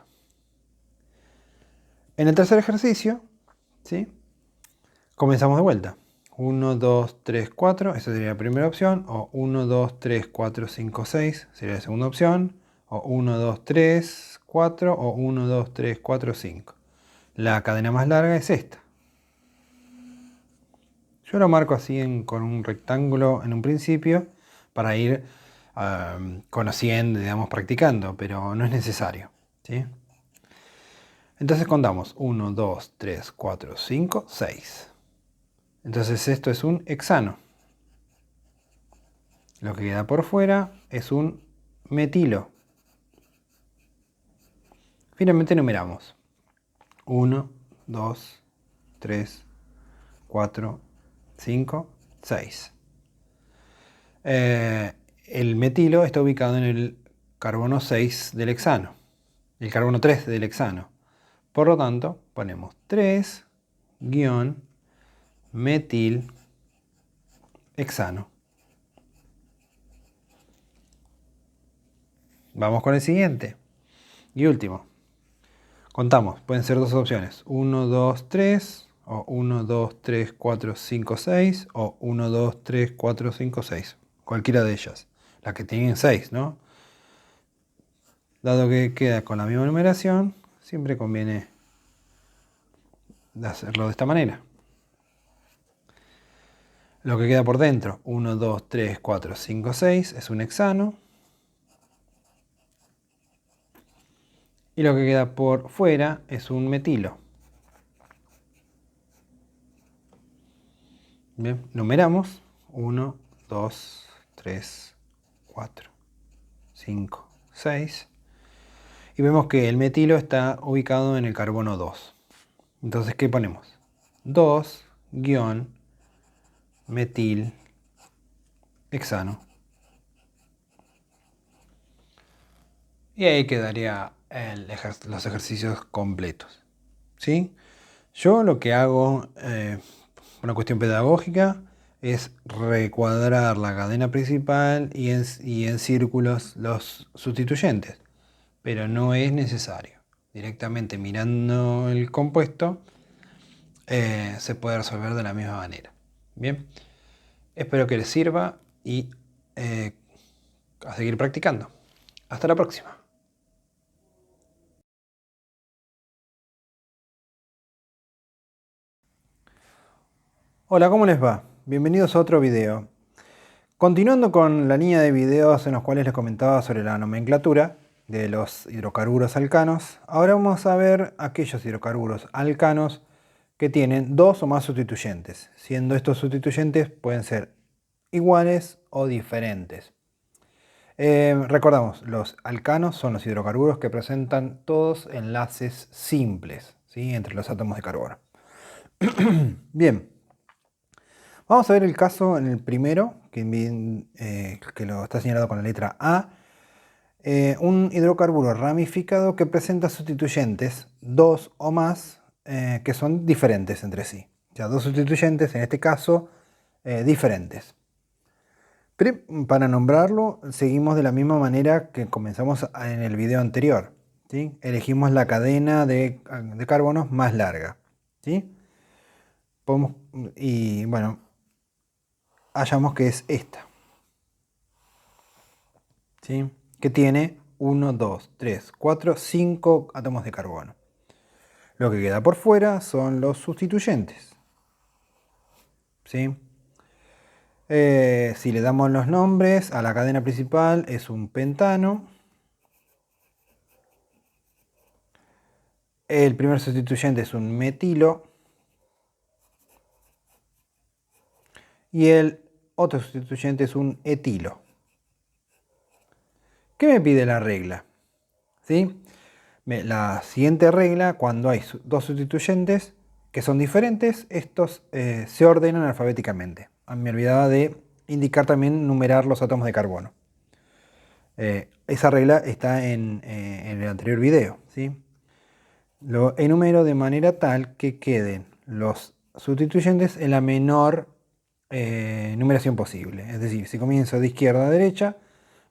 En el tercer ejercicio, ¿sí? Comenzamos de vuelta. 1, 2, 3, 4, esa sería la primera opción. O 1, 2, 3, 4, 5, 6 sería la segunda opción. O 1, 2, 3, 4 o 1, 2, 3, 4, 5. La cadena más larga es esta. Yo lo marco así con un rectángulo en un principio para ir conociendo, digamos, practicando, pero no es necesario, ¿sí? Entonces contamos 1, 2, 3, 4, 5, 6. Entonces esto es un hexano. Lo que queda por fuera es un metilo. Finalmente numeramos. 1, 2, 3, 4, 5, 6. El metilo está ubicado en el carbono 6 del hexano. El carbono 3 del hexano. Por lo tanto, ponemos 3-metil hexano. Vamos con el siguiente. Y último. Contamos, pueden ser dos opciones. 1, 2, 3, o 1, 2, 3, 4, 5, 6, o 1, 2, 3, 4, 5, 6. Cualquiera de ellas. Las que tienen 6, ¿no? Dado que queda con la misma numeración, siempre conviene hacerlo de esta manera. Lo que queda por dentro, 1, 2, 3, 4, 5, 6, es un hexano. Y lo que queda por fuera es un metilo. Bien, numeramos. 1, 2, 3, 4, 5, 6. Y vemos que el metilo está ubicado en el carbono 2. Entonces, ¿qué ponemos? 2-metil hexano. Y ahí quedaría los ejercicios completos. ¿Sí? Yo lo que hago, una cuestión pedagógica, es recuadrar la cadena principal y en círculos los sustituyentes. Pero no es necesario. Directamente mirando el compuesto se puede resolver de la misma manera. Bien, espero que les sirva y a seguir practicando. Hasta la próxima. Hola, ¿cómo les va? Bienvenidos a otro video. Continuando con la línea de videos en los cuales les comentaba sobre la nomenclatura de los hidrocarburos alcanos, ahora vamos a ver aquellos hidrocarburos alcanos que tienen dos o más sustituyentes, siendo estos sustituyentes pueden ser iguales o diferentes. Recordamos, los alcanos son los hidrocarburos que presentan todos enlaces simples, ¿sí?, entre los átomos de carbono. Bien, vamos a ver el caso en el primero, que lo está señalado con la letra A. Un hidrocarburo ramificado que presenta sustituyentes, dos o más, que son diferentes entre sí. O sea, dos sustituyentes, en este caso, diferentes. Pero para nombrarlo, seguimos de la misma manera que comenzamos en el video anterior, ¿sí? Elegimos la cadena de carbonos más larga, ¿sí? podemos, y bueno, hallamos que es esta, ¿sí? Que tiene 1, 2, 3, 4, 5 átomos de carbono. Lo que queda por fuera son los sustituyentes, ¿sí? Si le damos los nombres a la cadena principal, es un pentano. El primer sustituyente es un metilo. Y el otro sustituyente es un etilo. ¿Qué me pide la regla? ¿Sí? La siguiente regla, cuando hay dos sustituyentes que son diferentes, estos se ordenan alfabéticamente. Me olvidaba de indicar también numerar los átomos de carbono. Esa regla está en el anterior video, ¿sí? Lo enumero de manera tal que queden los sustituyentes en la menor numeración posible. Es decir, si comienzo de izquierda a derecha,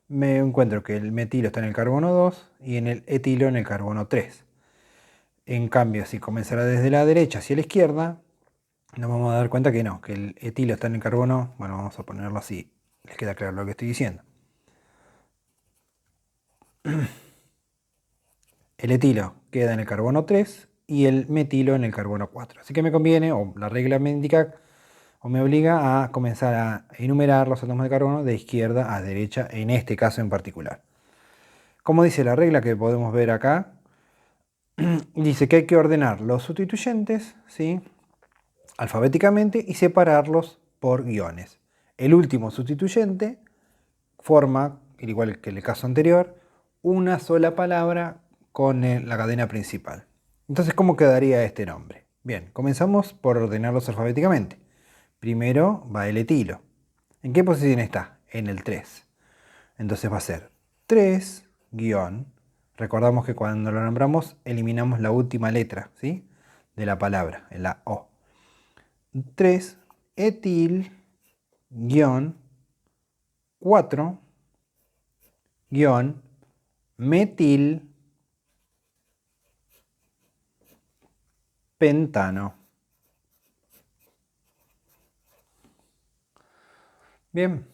me encuentro que el metilo está en el carbono 2 y en el etilo en el carbono 3. En cambio, si comenzara desde la derecha hacia la izquierda, nos vamos a dar cuenta que no, que el etilo está en el carbono, bueno, vamos a ponerlo así, les queda claro lo que estoy diciendo. El etilo queda en el carbono 3 y el metilo en el carbono 4. Así que me conviene, o la regla me indica, o me obliga a comenzar a enumerar los átomos de carbono de izquierda a derecha, en este caso en particular. Como dice la regla que podemos ver acá, dice que hay que ordenar los sustituyentes, ¿sí?, alfabéticamente y separarlos por guiones. El último sustituyente forma, al igual que en el caso anterior, una sola palabra con la cadena principal. Entonces, ¿cómo quedaría este nombre? Bien, comenzamos por ordenarlos alfabéticamente. Primero va el etilo. ¿En qué posición está? En el 3. Entonces va a ser 3 guión. Recordamos que cuando lo nombramos eliminamos la última letra, ¿sí?, de la palabra, en la O. 3 etil guión 4 guión metil pentano. Bien,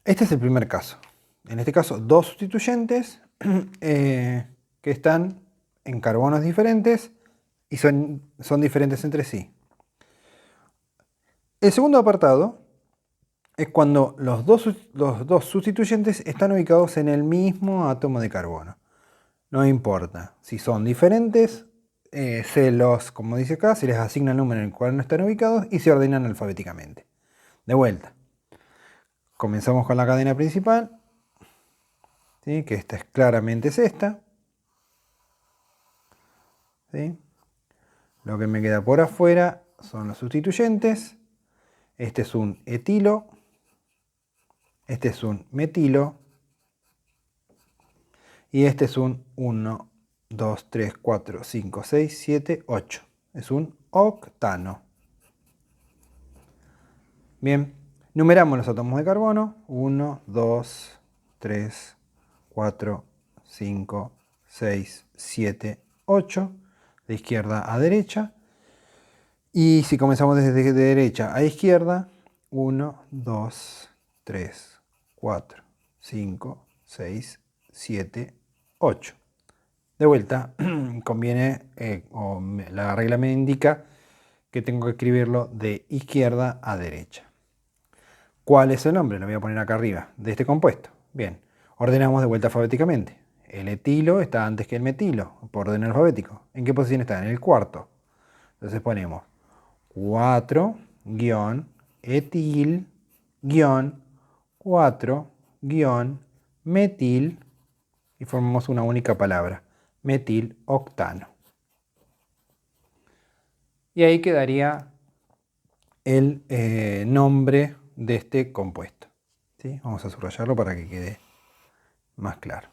este es el primer caso. En este caso, dos sustituyentes que están en carbonos diferentes y son diferentes entre sí. El segundo apartado es cuando los dos sustituyentes están ubicados en el mismo átomo de carbono. No importa si son diferentes, como dice acá, se les asigna el número en el cual no están ubicados y se ordenan alfabéticamente. De vuelta, comenzamos con la cadena principal, ¿sí?, que esta claramente es esta, ¿sí? Lo que me queda por afuera son los sustituyentes. Este es un etilo, este es un metilo y este es un 1, 2, 3, 4, 5, 6, 7, 8. Es un octano. Bien, numeramos los átomos de carbono. 1, 2, 3, 4, 5, 6, 7, 8. De izquierda a derecha. Y si comenzamos desde derecha a izquierda, 1, 2, 3, 4, 5, 6, 7, 8. De vuelta, conviene, la regla me indica que tengo que escribirlo de izquierda a derecha. ¿Cuál es el nombre? Lo voy a poner acá arriba, de este compuesto. Bien, ordenamos de vuelta alfabéticamente. El etilo está antes que el metilo, por orden alfabético. ¿En qué posición está? En el cuarto. Entonces ponemos 4 etil 4 metil y formamos una única palabra, metiloctano. Y ahí quedaría el nombre de este compuesto, ¿sí? Vamos a subrayarlo para que quede más claro.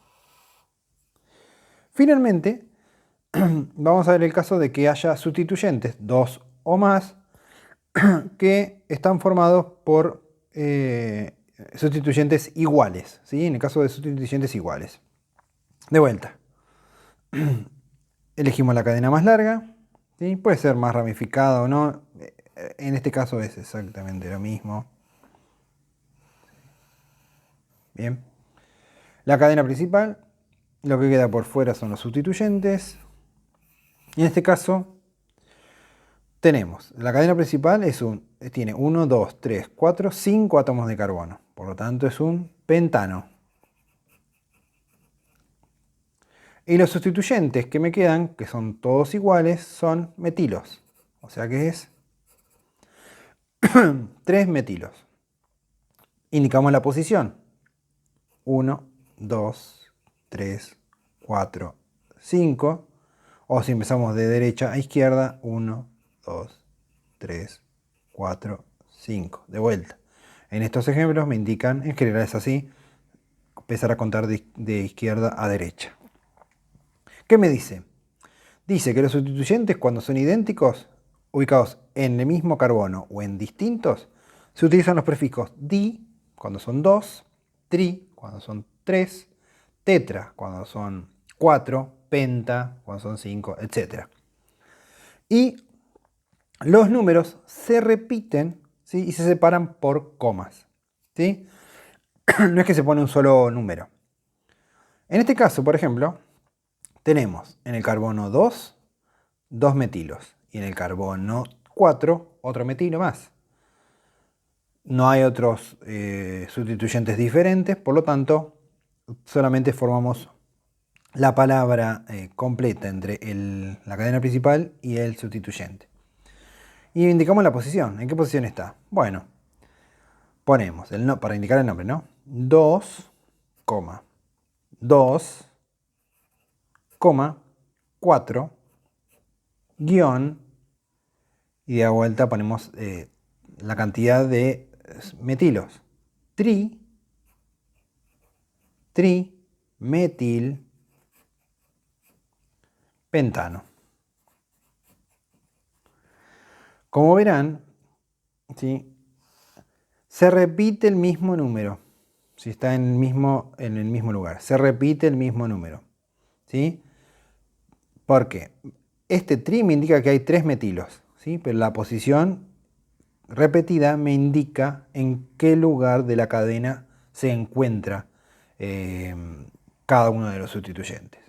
Finalmente, vamos a ver el caso de que haya sustituyentes, dos o más, que están formados por sustituyentes iguales, ¿sí? En el caso de sustituyentes iguales. De vuelta, elegimos la cadena más larga, ¿sí? Puede ser más ramificada o no. En este caso es exactamente lo mismo. Bien. La cadena principal, lo que queda por fuera son los sustituyentes. Y en este caso tenemos, la cadena principal tiene 1, 2, 3, 4, 5 átomos de carbono. Por lo tanto es un pentano. Y los sustituyentes que me quedan, que son todos iguales, son metilos. O sea que es 3 metilos. Indicamos la posición. 1, 2, 3, 4, 5. O si empezamos de derecha a izquierda, 1, 2, 3, 4, 5. De vuelta. En estos ejemplos me indican, en general es así, empezar a contar de izquierda a derecha. ¿Qué me dice? Dice que los sustituyentes, cuando son idénticos, ubicados en el mismo carbono o en distintos, se utilizan los prefijos di cuando son 2, tri cuando son 3, tetra cuando son 4, penta cuando son 5, etc. Y los números se repiten, ¿sí? Y se separan por comas, ¿sí? No es que se pone un solo número. En este caso, por ejemplo, tenemos en el carbono 2, 2 metilos. Y en el carbono 4, otro metilo más. No hay otros sustituyentes diferentes, por lo tanto, solamente formamos la palabra completa entre la cadena principal y el sustituyente. Y indicamos la posición. ¿En qué posición está? Bueno, ponemos, para indicar el nombre, ¿no? 2, 2, 4, guión, y de vuelta ponemos la cantidad de metilos. Tri, metil, pentano. Como verán, ¿sí? Se repite el mismo número. Si está en el mismo lugar. Se repite el mismo número. ¿Sí? Porque este tri me indica que hay 3 metilos. ¿Sí? Pero la posición repetida me indica en qué lugar de la cadena se encuentra cada uno de los sustituyentes.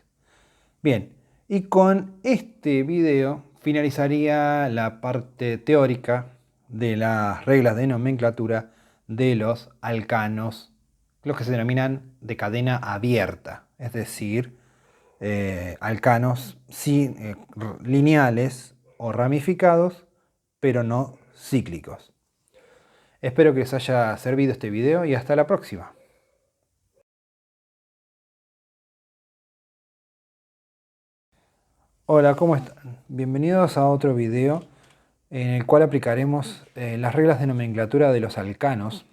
Bien, y con este video finalizaría la parte teórica de las reglas de nomenclatura de los alcanos, los que se denominan de cadena abierta, es decir, alcanos sí, lineales o ramificados, pero no cíclicos. Espero que les haya servido este video y hasta la próxima. Hola, ¿cómo están? Bienvenidos a otro video en el cual aplicaremos las reglas de nomenclatura de los alcanos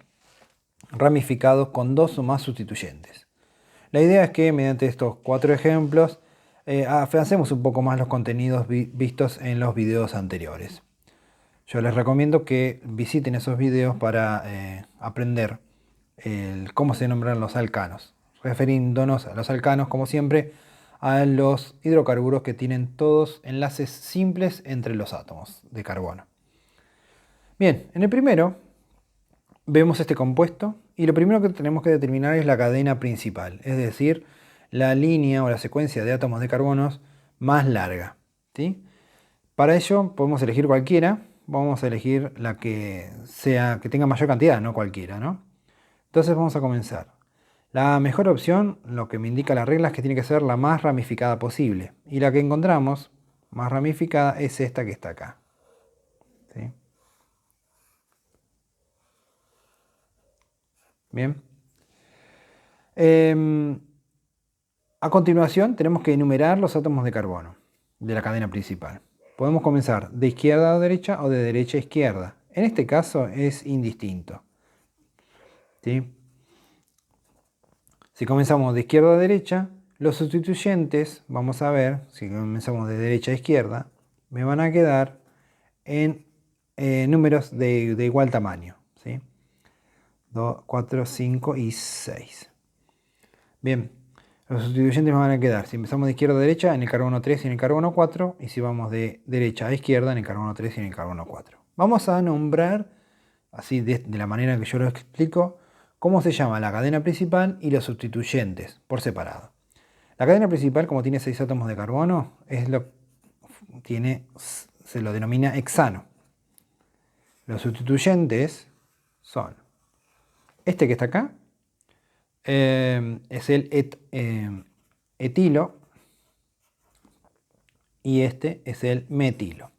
ramificados con 2 o más sustituyentes. La idea es que mediante estos 4 ejemplos afiancemos un poco más los contenidos vistos en los videos anteriores. Yo les recomiendo que visiten esos videos para aprender cómo se nombran los alcanos, refiriéndonos a los alcanos, como siempre, a los hidrocarburos que tienen todos enlaces simples entre los átomos de carbono. Bien, en el primero vemos este compuesto y lo primero que tenemos que determinar es la cadena principal, es decir, la línea o la secuencia de átomos de carbonos más larga, ¿sí? Para ello podemos elegir cualquiera, vamos a elegir la que tenga mayor cantidad, no cualquiera, ¿no? Entonces vamos a comenzar. La mejor opción, lo que me indica la regla, es que tiene que ser la más ramificada posible. Y la que encontramos más ramificada es esta que está acá, ¿sí? Bien. A continuación tenemos que enumerar los átomos de carbono de la cadena principal. Podemos comenzar de izquierda a derecha o de derecha a izquierda. En este caso es indistinto, ¿sí? Si comenzamos de izquierda a derecha, los sustituyentes, vamos a ver, si comenzamos de derecha a izquierda, me van a quedar en números de igual tamaño, ¿sí? 2, 4, 5 y 6. Bien, Los sustituyentes van a quedar, si empezamos de izquierda a derecha, en el carbono 3 y en el carbono 4, y si vamos de derecha a izquierda, en el carbono 3 y en el carbono 4. Vamos a nombrar, así de la manera que yo lo explico, cómo se llama la cadena principal y los sustituyentes por separado. La cadena principal, como tiene 6 átomos de carbono, se lo denomina hexano. Los sustituyentes son este que está acá, es el etilo, y este es el metilo.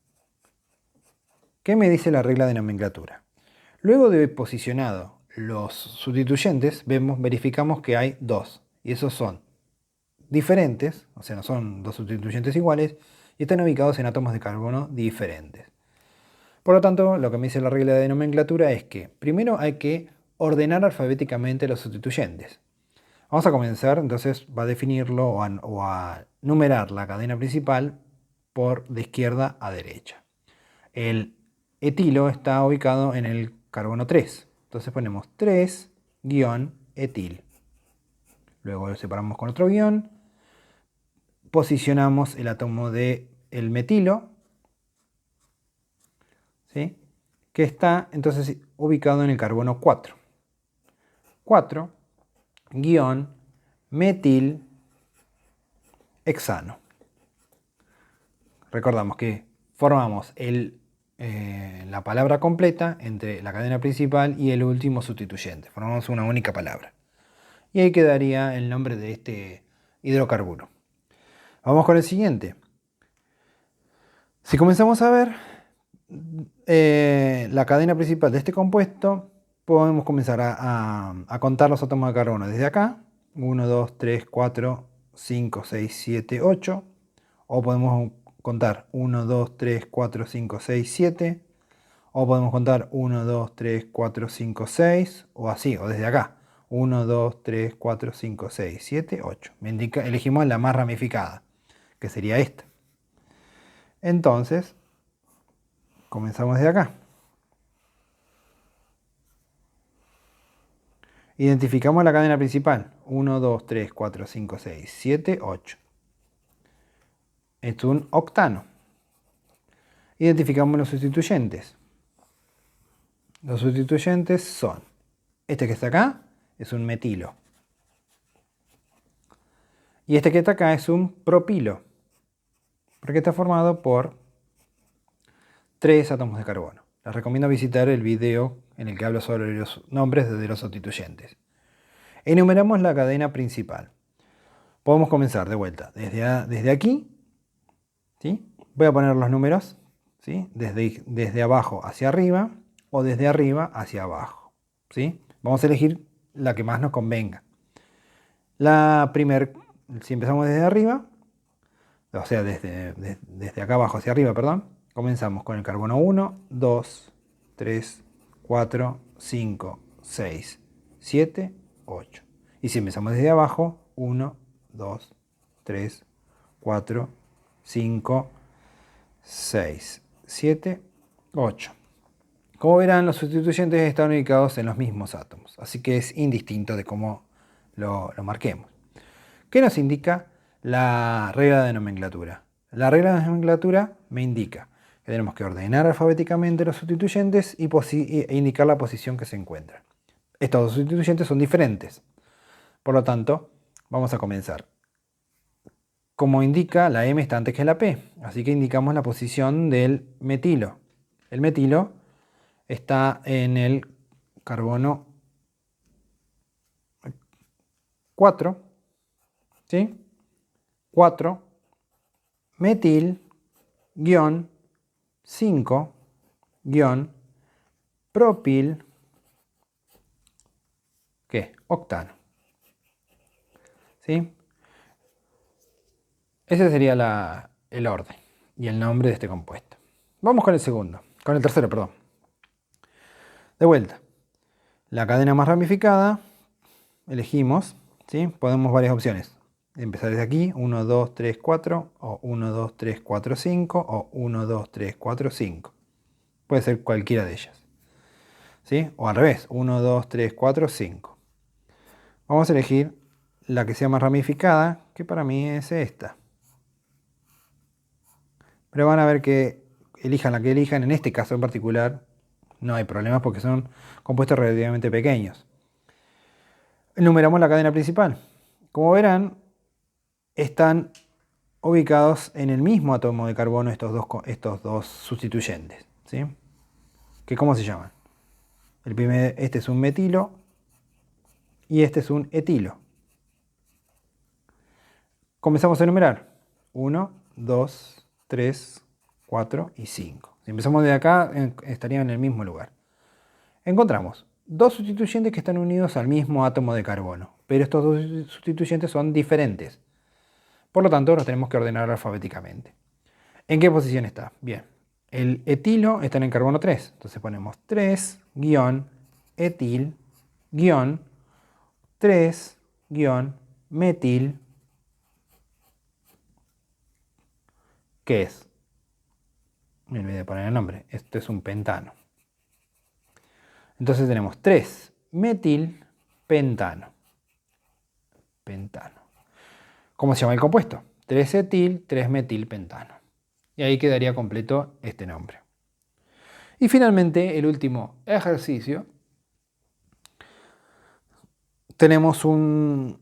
¿Qué me dice la regla de nomenclatura? Luego de haber posicionado los sustituyentes, verificamos que hay dos, y esos son diferentes, o sea, no son dos sustituyentes iguales, y están ubicados en átomos de carbono diferentes. Por lo tanto, lo que me dice la regla de nomenclatura es que primero hay que ordenar alfabéticamente los sustituyentes. Vamos a comenzar, entonces va a definirlo o a numerar la cadena principal de izquierda a derecha. El etilo está ubicado en el carbono 3. Entonces ponemos 3-etil. Luego lo separamos con otro guión. Posicionamos el átomo del metilo, ¿sí? Que está entonces ubicado en el carbono 4. 4-metil hexano. Recordamos que formamos la palabra completa entre la cadena principal y el último sustituyente. Formamos una única palabra. Y ahí quedaría el nombre de este hidrocarburo. Vamos con el siguiente. Si comenzamos a ver la cadena principal de este compuesto, podemos comenzar a contar los átomos de carbono desde acá. 1, 2, 3, 4, 5, 6, 7, 8. O podemos contar 1, 2, 3, 4, 5, 6, 7. O podemos contar 1, 2, 3, 4, 5, 6. O así, o desde acá. 1, 2, 3, 4, 5, 6, 7, 8. Elegimos la más ramificada, que sería esta. Entonces, comenzamos desde acá. Identificamos la cadena principal. 1, 2, 3, 4, 5, 6, 7, 8. Esto es un octano. Identificamos los sustituyentes. Los sustituyentes son, este que está acá es un metilo. Y este que está acá es un propilo, porque está formado por 3 átomos de carbono. Les recomiendo visitar el video en el que hablo sobre los nombres de los sustituyentes. Enumeramos la cadena principal. Podemos comenzar de vuelta desde aquí, ¿sí? Voy a poner los números, ¿sí? Desde abajo hacia arriba o desde arriba hacia abajo, ¿sí? Vamos a elegir la que más nos convenga. Si empezamos desde arriba, o sea, desde acá abajo hacia arriba, perdón, comenzamos con el carbono 1, 2, 3, 4, 5, 6, 7, 8. Y si empezamos desde abajo, 1, 2, 3, 4, 5, 6, 7, 8. Como verán, los sustituyentes están ubicados en los mismos átomos, así que es indistinto de cómo lo marquemos. ¿Qué nos indica la regla de nomenclatura? La regla de nomenclatura me indica que tenemos que ordenar alfabéticamente los sustituyentes e indicar la posición que se encuentran. Estos dos sustituyentes son diferentes. Por lo tanto, vamos a comenzar. Como indica, la M está antes que la P, así que indicamos la posición del metilo. El metilo está en el carbono 4, ¿sí? 4, metil, 5, propil, ¿qué? Octano. ¿Sí? Ese sería el orden y el nombre de este compuesto. Vamos con el tercero, perdón. De vuelta. La cadena más ramificada, elegimos, ¿sí? Podemos varias opciones. Empezar desde aquí, 1, 2, 3, 4, o 1, 2, 3, 4, 5, o 1, 2, 3, 4, 5. Puede ser cualquiera de ellas, ¿sí? O al revés, 1, 2, 3, 4, 5. Vamos a elegir la que sea más ramificada, que para mí es esta. Pero van a ver que elijan la que elijan, en este caso en particular no hay problemas porque son compuestos relativamente pequeños. Enumeramos la cadena principal. Como verán, están ubicados en el mismo átomo de carbono estos dos sustituyentes, ¿sí? ¿Que cómo se llaman? Este es un metilo y este es un etilo. Comenzamos a enumerar. 1, 2, 3, 4 y 5. Si empezamos de acá, estarían en el mismo lugar. Encontramos dos sustituyentes que están unidos al mismo átomo de carbono, pero estos dos sustituyentes son diferentes. Por lo tanto, los tenemos que ordenar alfabéticamente. ¿En qué posición está? Bien, el etilo está en el carbono 3. Entonces ponemos 3-etil-3-metil. ¿Qué es? Me olvidé de poner el nombre. Esto es un pentano. Entonces tenemos 3-metilpentano. Pentano. ¿Cómo se llama el compuesto? 3-etil, 3-metilpentano. Y ahí quedaría completo este nombre. Y finalmente, el último ejercicio. Tenemos un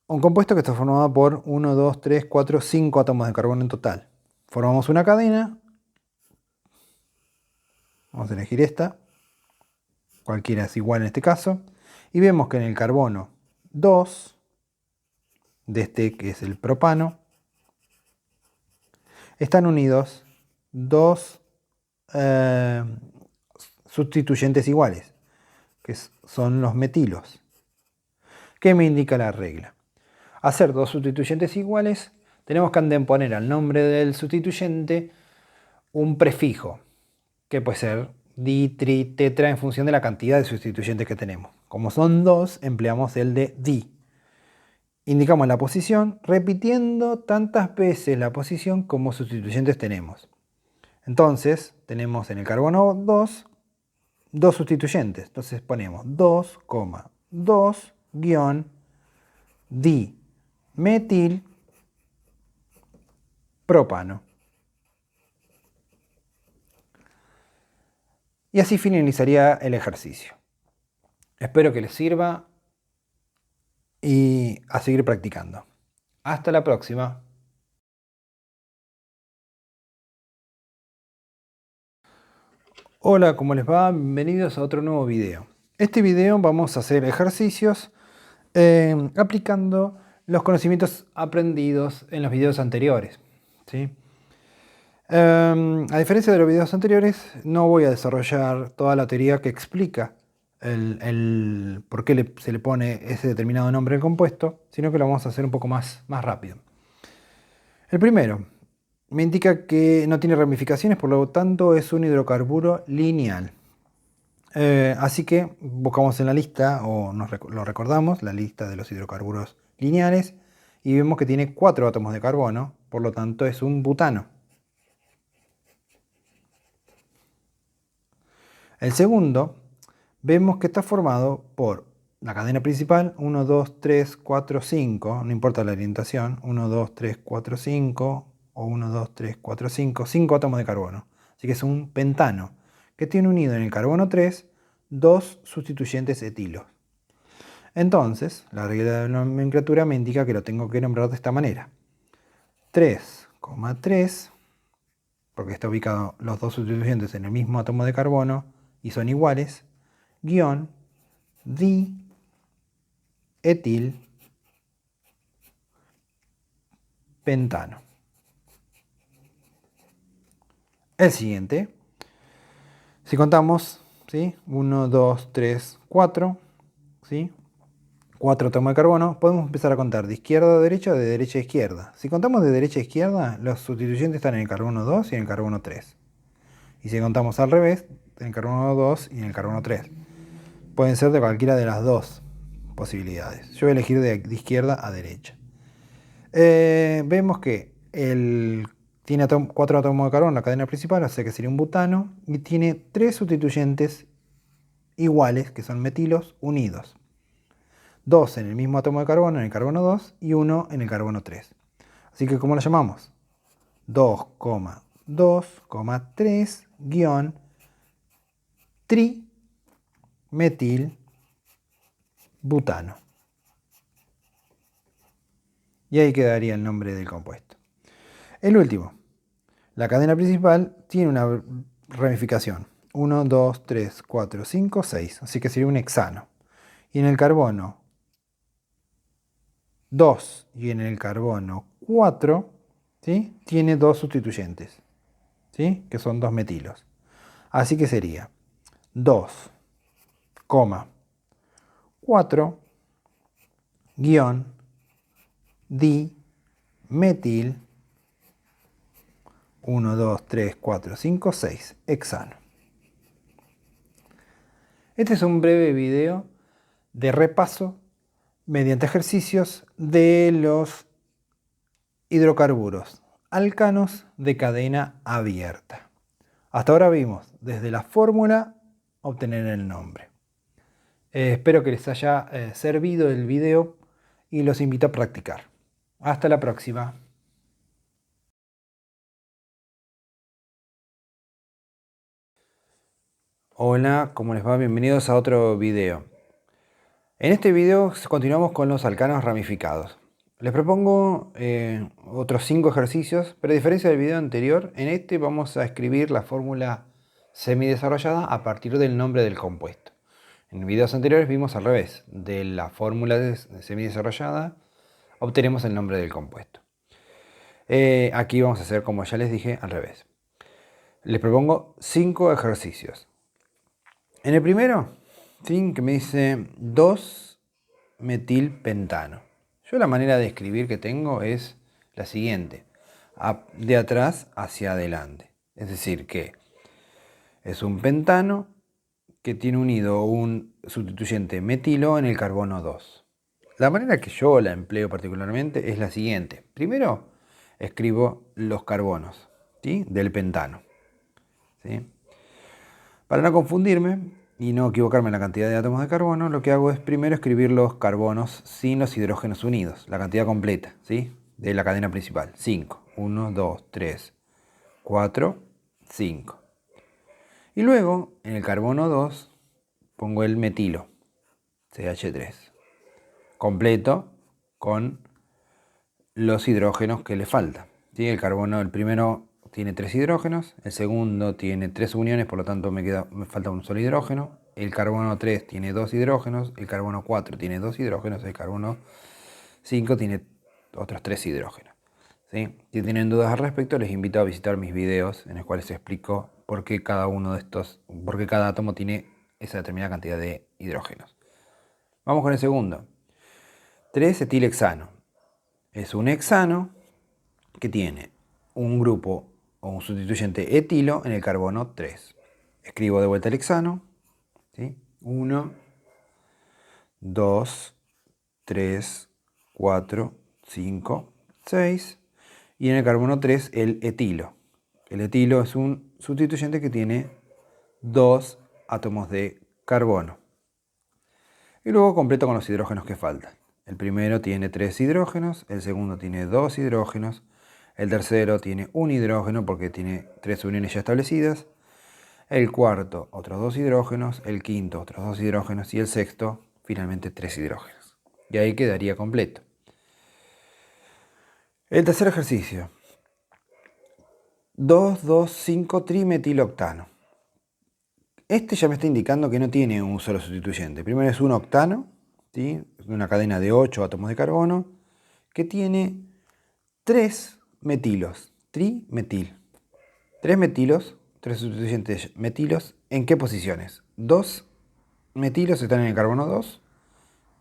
compuesto que está formado por 1, 2, 3, 4, 5 átomos de carbono en total. Formamos una cadena. Vamos a elegir esta. Cualquiera es igual en este caso. Y vemos que en el carbono 2, de este que es el propano, están unidos dos sustituyentes iguales, que son los metilos. ¿Qué me indica la regla? Hacer dos sustituyentes iguales, tenemos que anteponer al nombre del sustituyente un prefijo, que puede ser di, tri, tetra, en función de la cantidad de sustituyentes que tenemos. Como son dos, empleamos el de di. Indicamos la posición repitiendo tantas veces la posición como sustituyentes tenemos. Entonces, tenemos en el carbono 2, dos sustituyentes. Entonces ponemos 2, 2 di metil propano. Y así finalizaría el ejercicio. Espero que les sirva y a seguir practicando. Hasta la próxima. Hola, ¿cómo les va? Bienvenidos a otro nuevo video. Este video vamos a hacer ejercicios aplicando los conocimientos aprendidos en los videos anteriores, ¿sí? A diferencia de los videos anteriores, no voy a desarrollar toda la teoría que explica el por qué se le pone ese determinado nombre al compuesto, sino que lo vamos a hacer un poco más rápido. El primero me indica que no tiene ramificaciones, por lo tanto es un hidrocarburo lineal. Así que buscamos en la lista, o lo recordamos, la lista de los hidrocarburos lineales, y vemos que tiene 4 átomos de carbono, por lo tanto es un butano. El segundo, vemos que está formado por la cadena principal, 1, 2, 3, 4, 5, no importa la orientación, 1, 2, 3, 4, 5, o 1, 2, 3, 4, 5, 5 átomos de carbono. Así que es un pentano, que tiene unido en el carbono 3, dos sustituyentes etilos. Entonces, la regla de la nomenclatura me indica que lo tengo que nombrar de esta manera. 3,3, porque está ubicado los dos sustituyentes en el mismo átomo de carbono y son iguales, guión, di, etil, pentano. El siguiente, si contamos, ¿sí? 1, 2, 3, 4, ¿sí? 4 átomos de carbono, podemos empezar a contar de izquierda a derecha o de derecha a izquierda. Si contamos de derecha a izquierda, los sustituyentes están en el carbono 2 y en el carbono 3. Y si contamos al revés, en el carbono 2 y en el carbono 3. Pueden ser de cualquiera de las dos posibilidades. Yo voy a elegir de izquierda a derecha. Vemos que tiene 4 átomos de carbono en la cadena principal, o sea que sería un butano, y tiene 3 sustituyentes iguales, que son metilos, unidos. 2 en el mismo átomo de carbono, en el carbono 2, y 1 en el carbono 3. Así que, ¿cómo lo llamamos? 2,2,3 guión trimetilbutano. Y ahí quedaría el nombre del compuesto. El último. La cadena principal tiene una ramificación. 1, 2, 3, 4, 5, 6. Así que sería un hexano. Y en el carbono 2 y en el carbono 4, ¿sí?, tiene dos sustituyentes, ¿sí?, que son dos metilos. Así que sería 2,4 guión dimetil 1, 2, 3, 4, 5, 6 hexano. Este es un breve video de repaso mediante ejercicios de los hidrocarburos alcanos de cadena abierta. Hasta ahora vimos desde la fórmula obtener el nombre. Espero que les haya servido el video y los invito a practicar. Hasta la próxima. Hola, ¿cómo les va? Bienvenidos a otro video. En este video continuamos con los alcanos ramificados. Les propongo otros 5 ejercicios, pero a diferencia del video anterior, en este vamos a escribir la fórmula semidesarrollada a partir del nombre del compuesto. En videos anteriores vimos al revés, de la fórmula semidesarrollada obtenemos el nombre del compuesto. Aquí vamos a hacer, como ya les dije, al revés. Les propongo 5 ejercicios. En el primero, ¿sí?, que me dice 2-metilpentano. Yo la manera de escribir que tengo es la siguiente: de atrás hacia adelante. Es decir, que es un pentano que tiene unido un sustituyente metilo en el carbono 2. La manera que yo la empleo particularmente es la siguiente. Primero escribo los carbonos, ¿sí?, del pentano, ¿sí? Para no confundirme y no equivocarme en la cantidad de átomos de carbono, lo que hago es primero escribir los carbonos sin los hidrógenos unidos, la cantidad completa, ¿sí?, de la cadena principal. 5. 1, 2, 3, 4, 5. Y luego, en el carbono 2, pongo el metilo, CH3, completo con los hidrógenos que le faltan, ¿sí? El primero tiene 3 hidrógenos, el segundo tiene 3 uniones, por lo tanto me falta un solo hidrógeno. El carbono 3 tiene 2 hidrógenos, el carbono 4 tiene 2 hidrógenos, el carbono 5 tiene otros 3 hidrógenos, ¿sí? Si tienen dudas al respecto, les invito a visitar mis videos en los cuales explico por qué cada átomo tiene esa determinada cantidad de hidrógenos. Vamos con el segundo. 3-etilhexano. Es un hexano que tiene un grupo o un sustituyente etilo en el carbono 3. Escribo de vuelta el hexano, ¿sí? 1, 2, 3, 4, 5, 6. Y en el carbono 3 el etilo. El etilo es un sustituyente que tiene 2 átomos de carbono. Y luego completo con los hidrógenos que faltan. El primero tiene 3 hidrógenos, el segundo tiene 2 hidrógenos, el tercero tiene un hidrógeno porque tiene 3 uniones ya establecidas, el cuarto otros 2 hidrógenos, el quinto otros 2 hidrógenos y el sexto finalmente 3 hidrógenos. Y ahí quedaría completo. El tercer ejercicio. 2,2,5-trimetiloctano. Este ya me está indicando que no tiene un solo sustituyente. Primero es un octano, ¿sí?, una cadena de 8 átomos de carbono, que tiene 3 metilos, trimetil. 3 metilos, 3 sustituyentes metilos. ¿En qué posiciones? 2 metilos están en el carbono 2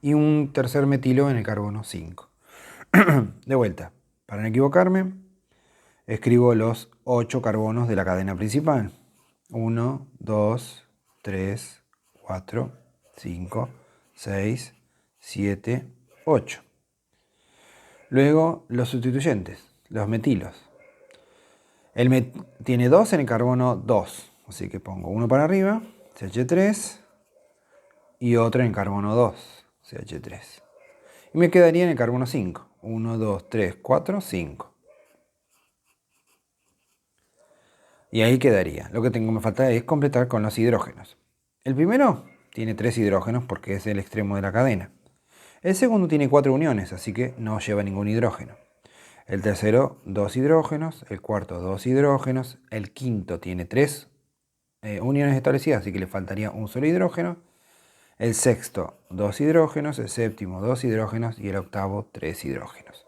y un tercer metilo en el carbono 5. De vuelta, para no equivocarme, escribo los 8 carbonos de la cadena principal. 1, 2, 3, 4, 5, 6, 7, 8. Luego los sustituyentes, los metilos. Tiene 2 en el carbono 2, así que pongo uno para arriba, CH3, y otro en el carbono 2, CH3. Y me quedaría en el carbono 5. 1, 2, 3, 4, 5. Y ahí quedaría. Lo que me falta es completar con los hidrógenos. El primero tiene 3 hidrógenos porque es el extremo de la cadena. El segundo tiene 4 uniones, así que no lleva ningún hidrógeno. El tercero, 2 hidrógenos. El cuarto, 2 hidrógenos. El quinto tiene 3 uniones establecidas, así que le faltaría un solo hidrógeno. El sexto, 2 hidrógenos. El séptimo, 2 hidrógenos. Y el octavo, 3 hidrógenos.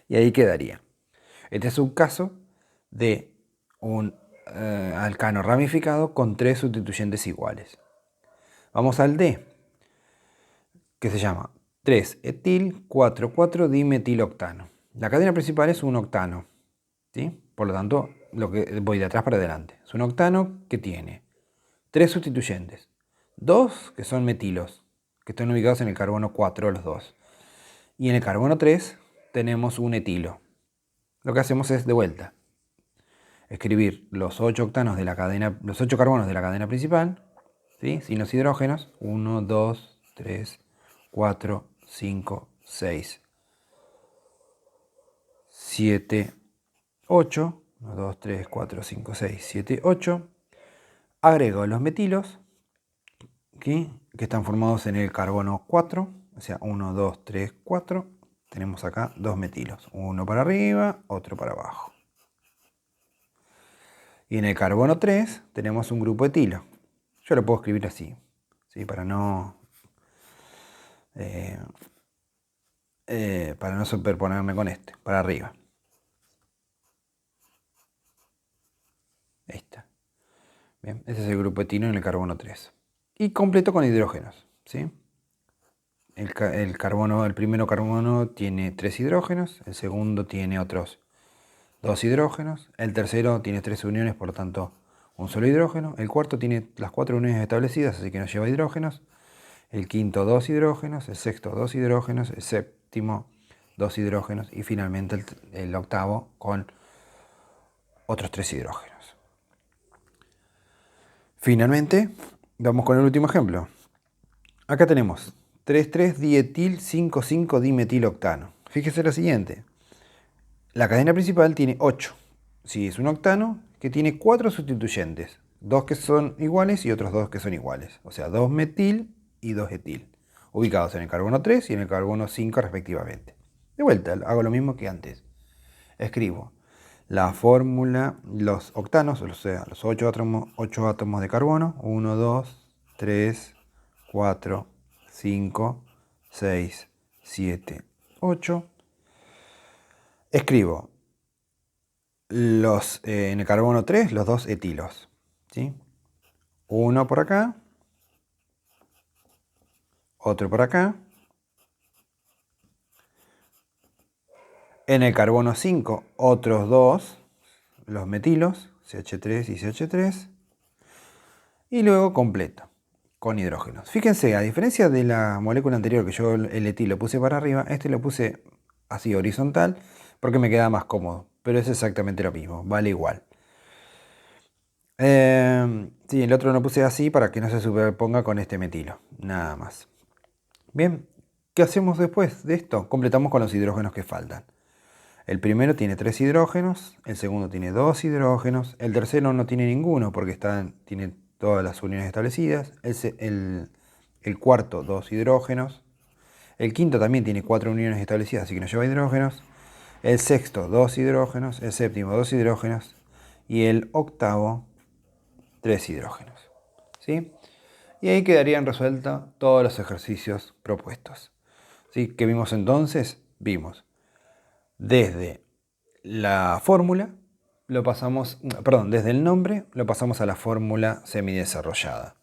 Y ahí quedaría. Este es un caso de un alcano ramificado con 3 sustituyentes iguales. Vamos al D, que se llama 3-etil 4,4-dimetiloctano. La cadena principal es un octano, ¿sí? Por lo tanto, lo que voy de atrás para adelante. Es un octano que tiene 3 sustituyentes. 2 que son metilos, que están ubicados en el carbono 4 los dos. Y en el carbono 3 tenemos un etilo. Lo que hacemos es, de vuelta, escribir los 8 octanos de la cadena, los 8 carbonos de la cadena principal, ¿sí? Sin los hidrógenos. 1, 2, 3, 4, 5, 6, 7, 8. 1, 2, 3, 4, 5, 6, 7, 8. Agrego los metilos, ¿sí? Que están formados en el carbono 4. O sea, 1, 2, 3, 4. Tenemos acá 2 metilos. Uno para arriba, otro para abajo. Y en el carbono 3 tenemos un grupo etilo. Yo lo puedo escribir así, ¿sí? Para no superponerme con este, para arriba. Ahí está. Bien, ese es el grupo etilo en el carbono 3. Y completo con hidrógenos, ¿sí? El primero carbono tiene 3 hidrógenos, el segundo tiene otros 2 hidrógenos, el tercero tiene 3 uniones, por lo tanto un solo hidrógeno, el cuarto tiene las 4 uniones establecidas, así que no lleva hidrógenos, el quinto 2 hidrógenos, el sexto 2 hidrógenos, el séptimo 2 hidrógenos y finalmente el octavo con otros 3 hidrógenos. Finalmente, vamos con el último ejemplo. Acá tenemos 3,3-dietil 5,5-dimetiloctano. Fíjese lo siguiente. La cadena principal tiene 8. Si es un octano que tiene 4 sustituyentes. 2 que son iguales y otros 2 que son iguales. O sea, 2 metil y 2 etil. Ubicados en el carbono 3 y en el carbono 5 respectivamente. De vuelta, hago lo mismo que antes. Escribo la fórmula, los octanos, o sea, los 8 átomos de carbono. 1, 2, 3, 4, 5, 6, 7, 8. Escribo en el carbono 3 los 2 etilos, ¿sí? Uno por acá, otro por acá. En el carbono 5 otros 2, los metilos, CH3 y CH3. Y luego completo, con hidrógenos. Fíjense, a diferencia de la molécula anterior que yo el etil lo puse para arriba, este lo puse así horizontal porque me queda más cómodo. Pero es exactamente lo mismo, vale igual. Sí, el otro lo puse así para que no se superponga con este metilo, nada más. Bien, ¿qué hacemos después de esto? Completamos con los hidrógenos que faltan. El primero tiene 3 hidrógenos, el segundo tiene 2 hidrógenos, el tercero no tiene ninguno porque tiene todas las uniones establecidas, el cuarto 2 hidrógenos, el quinto también tiene 4 uniones establecidas, así que no lleva hidrógenos, el sexto 2 hidrógenos, el séptimo 2 hidrógenos y el octavo 3 hidrógenos, ¿sí? Y ahí quedarían resueltos todos los ejercicios propuestos, ¿sí? ¿Qué vimos entonces? Vimos desde la fórmula, desde el nombre lo pasamos a la fórmula semidesarrollada,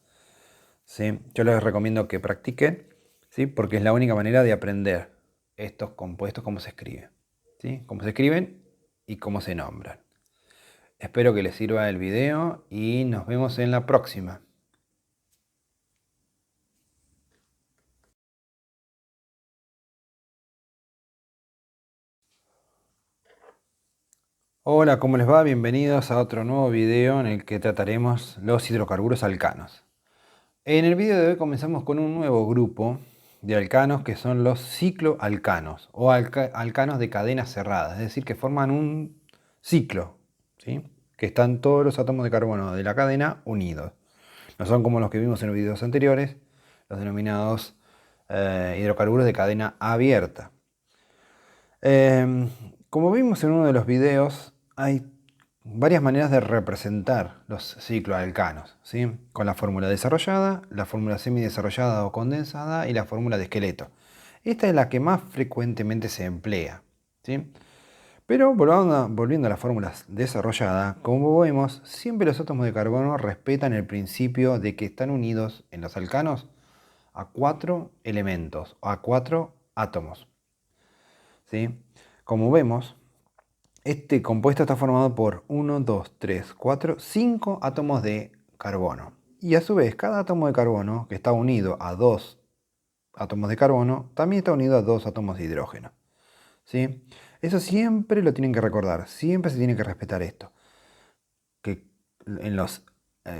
¿sí? Yo les recomiendo que practiquen, ¿sí? Porque es la única manera de aprender estos compuestos, cómo se escriben, ¿sí? Cómo se escriben y cómo se nombran. Espero que les sirva el video y nos vemos en la próxima. Hola, ¿cómo les va? Bienvenidos a otro nuevo video en el que trataremos los hidrocarburos alcanos. En el video de hoy comenzamos con un nuevo grupo de alcanos que son los cicloalcanos o alcanos de cadena cerrada, es decir, que forman un ciclo, ¿sí? Que están todos los átomos de carbono de la cadena unidos. No son como los que vimos en los videos anteriores, los denominados hidrocarburos de cadena abierta. Como vimos en uno de los videos, hay varias maneras de representar los cicloalcanos, ¿sí? Con la fórmula desarrollada, la fórmula semidesarrollada o condensada y la fórmula de esqueleto. Esta es la que más frecuentemente se emplea, ¿sí? Pero volviendo a la fórmula desarrollada, como vemos, siempre los átomos de carbono respetan el principio de que están unidos en los alcanos a 4 elementos o a 4 átomos, ¿sí? Como vemos, este compuesto está formado por 1, 2, 3, 4, 5 átomos de carbono. Y a su vez, cada átomo de carbono que está unido a 2 átomos de carbono, también está unido a 2 átomos de hidrógeno, ¿sí? Eso siempre lo tienen que recordar, siempre se tiene que respetar esto. Que en los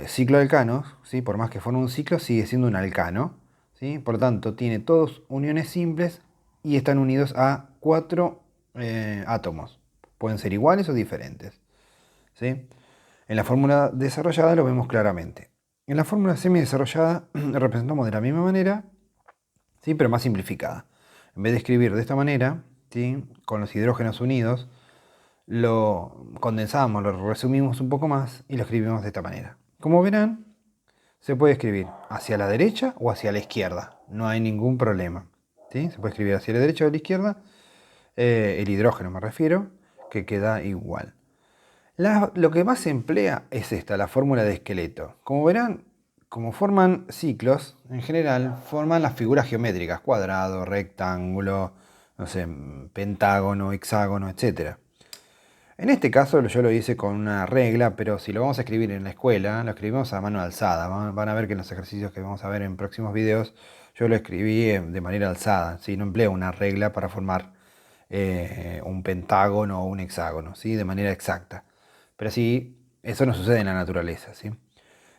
cicloalcanos, ¿sí? Por más que forme un ciclo, sigue siendo un alcano, ¿sí? Por lo tanto, tiene todos uniones simples y están unidos a 4 átomos. Pueden ser iguales o diferentes, ¿sí? En la fórmula desarrollada lo vemos claramente. En la fórmula semidesarrollada representamos de la misma manera, ¿sí? Pero más simplificada. En vez de escribir de esta manera, ¿sí? Con los hidrógenos unidos, lo condensamos, lo resumimos un poco más y lo escribimos de esta manera. Como verán, se puede escribir hacia la derecha o hacia la izquierda. No hay ningún problema, ¿sí? Se puede escribir hacia la derecha o a la izquierda, el hidrógeno me refiero, que queda igual. Lo que más se emplea es esta, la fórmula de esqueleto. Como verán, como forman ciclos, en general forman las figuras geométricas, cuadrado, rectángulo, no sé, pentágono, hexágono, etc. En este caso yo lo hice con una regla, pero si lo vamos a escribir en la escuela, lo escribimos a mano alzada. Van a ver que en los ejercicios que vamos a ver en próximos videos, yo lo escribí de manera alzada, ¿sí? No empleo una regla para formar un pentágono o un hexágono, ¿sí? De manera exacta. Pero sí, eso no sucede en la naturaleza, ¿sí?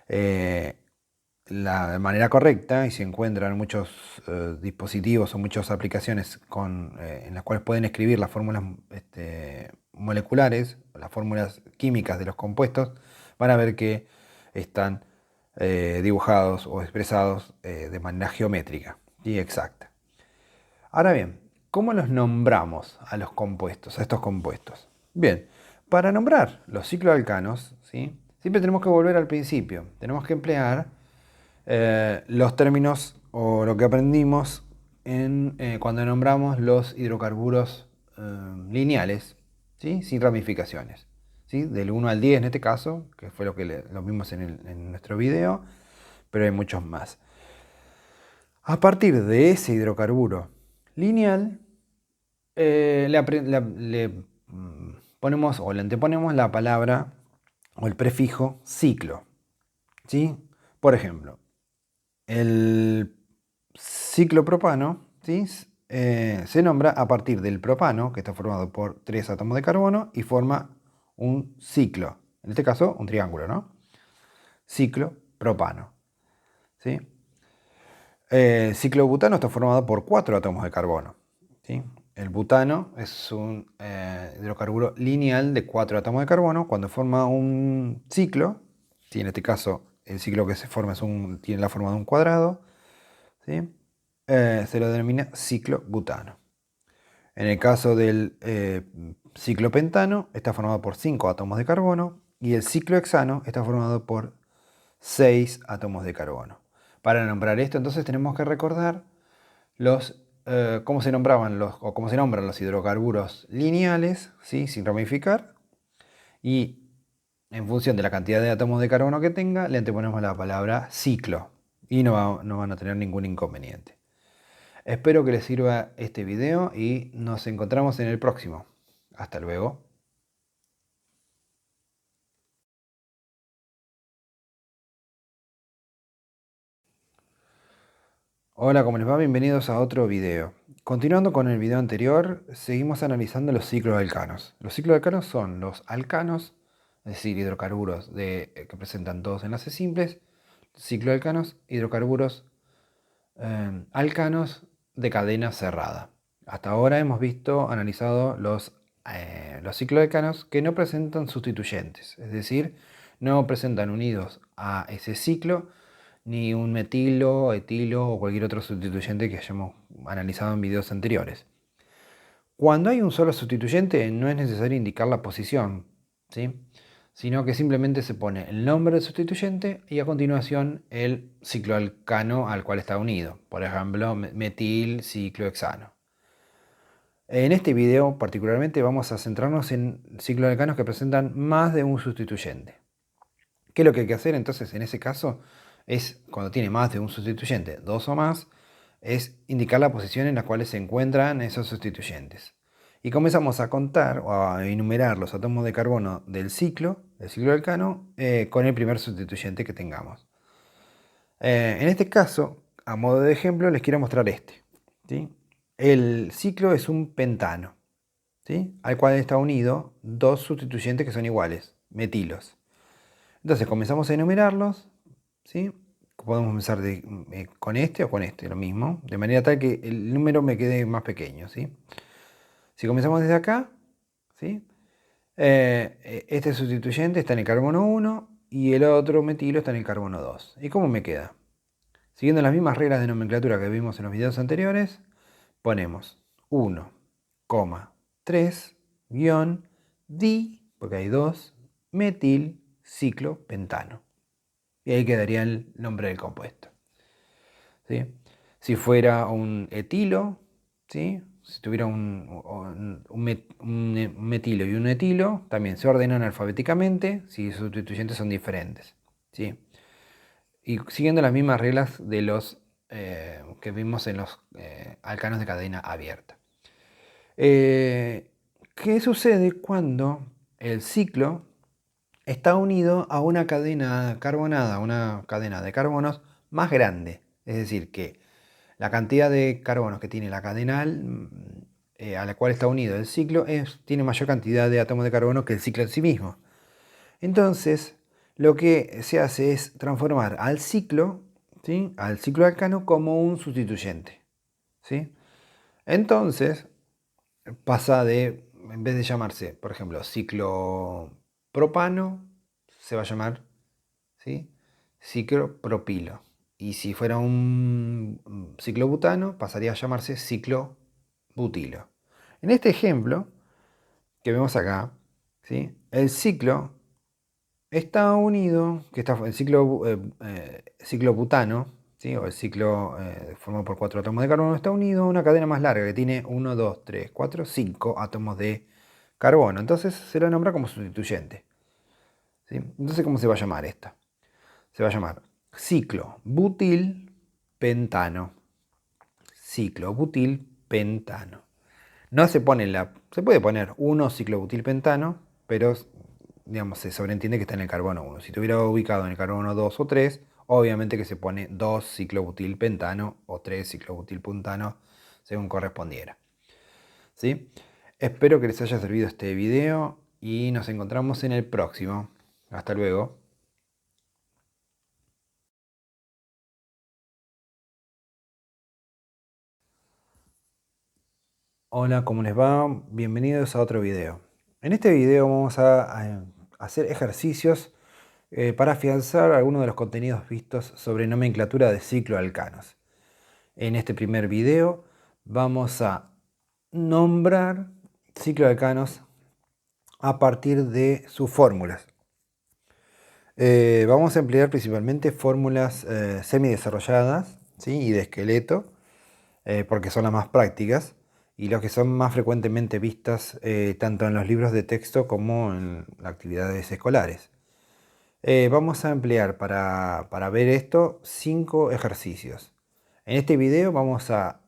Eh, la manera correcta, y se encuentran muchos dispositivos o muchas aplicaciones en las cuales pueden escribir las fórmulas moleculares, las fórmulas químicas de los compuestos, van a ver que están dibujados o expresados de manera geométrica y exacta. Ahora bien, ¿cómo los nombramos a los compuestos, a estos compuestos? Bien, para nombrar los cicloalcanos, ¿sí? Siempre tenemos que volver al principio. Tenemos que emplear los términos o lo que aprendimos cuando nombramos los hidrocarburos lineales, ¿sí? Sin ramificaciones, ¿sí? Del 1 al 10 en este caso, que fue lo vimos en nuestro video, pero hay muchos más. A partir de ese hidrocarburo lineal, ponemos o le anteponemos la palabra o el prefijo ciclo, ¿sí? Por ejemplo, el ciclopropano, ¿sí? Se nombra a partir del propano, que está formado por 3 átomos de carbono y forma un ciclo. En este caso, un triángulo, ¿no? Ciclo propano, ¿sí? Ciclobutano está formado por 4 átomos de carbono, ¿sí? El butano es un hidrocarburo lineal de 4 átomos de carbono. Cuando forma un ciclo, ¿sí? En este caso el ciclo que se forma tiene la forma de un cuadrado, ¿sí? Se lo denomina ciclobutano. En el caso del ciclopentano está formado por 5 átomos de carbono y el ciclohexano está formado por 6 átomos de carbono. Para nombrar esto, entonces tenemos que recordar cómo se nombraban o cómo se nombran los hidrocarburos lineales, ¿sí? Sin ramificar, y en función de la cantidad de átomos de carbono que tenga, le anteponemos la palabra ciclo y no van a tener ningún inconveniente. Espero que les sirva este video y nos encontramos en el próximo. Hasta luego. Hola, ¿cómo les va? Bienvenidos a otro video. Continuando con el video anterior, seguimos analizando los cicloalcanos. Los cicloalcanos son los alcanos, es decir, hidrocarburos que presentan todos enlaces simples. Cicloalcanos, hidrocarburos alcanos de cadena cerrada. Hasta ahora hemos analizado los cicloalcanos que no presentan sustituyentes, es decir, no presentan unidos a ese ciclo ni un metilo, etilo o cualquier otro sustituyente que hayamos analizado en videos anteriores. Cuando hay un solo sustituyente no es necesario indicar la posición, ¿sí? Sino que simplemente se pone el nombre del sustituyente y a continuación el cicloalcano al cual está unido. Por ejemplo, metil ciclohexano. En este video particularmente vamos a centrarnos en cicloalcanos que presentan más de un sustituyente. ¿Qué es lo que hay que hacer entonces en ese caso? Es cuando tiene más de un sustituyente, dos o más, es indicar la posición en la cual se encuentran esos sustituyentes. Y comenzamos a contar o a enumerar los átomos de carbono del ciclo alcano, con el primer sustituyente que tengamos. En este caso, a modo de ejemplo, les quiero mostrar este, ¿sí? El ciclo es un pentano, ¿sí? Al cual está unido dos sustituyentes que son iguales, metilos. Entonces comenzamos a enumerarlos, ¿sí? Podemos empezar con este o con este, lo mismo, de manera tal que el número me quede más pequeño, ¿sí? Si comenzamos desde acá, ¿sí? Este sustituyente está en el carbono 1 y el otro metilo está en el carbono 2. ¿Y cómo me queda? Siguiendo las mismas reglas de nomenclatura que vimos en los videos anteriores, ponemos 1, 3, guión, di, porque hay 2, metil, ciclo, pentano. Y ahí quedaría el nombre del compuesto, ¿sí? Si fuera un etilo, ¿sí? Si tuviera un metilo y un etilo, también se ordenan alfabéticamente si sus sustituyentes son diferentes, ¿sí? Y siguiendo las mismas reglas de los que vimos en los alcanos de cadena abierta. ¿Qué sucede cuando el ciclo está unido a una cadena carbonada, una cadena de carbonos más grande? Es decir, que la cantidad de carbonos que tiene la cadena a la cual está unido el ciclo tiene mayor cantidad de átomos de carbono que el ciclo en sí mismo. Entonces, lo que se hace es transformar al ciclo, ¿sí? Al ciclo alcano como un sustituyente, ¿sí? Entonces, pasa de, en vez de llamarse, por ejemplo, ciclo propano, se va a llamar, ¿sí? Ciclo propilo. Y si fuera un ciclo butano, pasaría a llamarse ciclo butilo. En este ejemplo que vemos acá, ¿sí? El ciclo está unido, que está el ciclo butano, ¿sí? O el ciclo formado por 4 átomos de carbono, está unido a una cadena más larga que tiene 1, 2, 3, 4, 5 átomos de carbono. Entonces se lo nombra como sustituyente, ¿sí? Entonces, ¿cómo se va a llamar esta? Se va a llamar ciclo butil pentano. Ciclo butil pentano. No se pone se puede poner 1 ciclobutilpentano, pero digamos, se sobreentiende que está en el carbono 1. Si estuviera ubicado en el carbono 2 o 3, obviamente que se pone 2 ciclobutilpentano o 3 ciclobutilpentano, según correspondiera, ¿sí? Espero que les haya servido este video y nos encontramos en el próximo. Hasta luego. Hola, ¿cómo les va? Bienvenidos a otro video. En este video vamos a hacer ejercicios para afianzar algunos de los contenidos vistos sobre nomenclatura de cicloalcanos. En este primer video vamos a nombrar cicloalcanos a partir de sus fórmulas. Vamos a emplear principalmente fórmulas semidesarrolladas, ¿sí? Y de esqueleto, porque son las más prácticas y las que son más frecuentemente vistas tanto en los libros de texto como en actividades escolares. Vamos a emplear para ver esto 5 ejercicios. En este video vamos a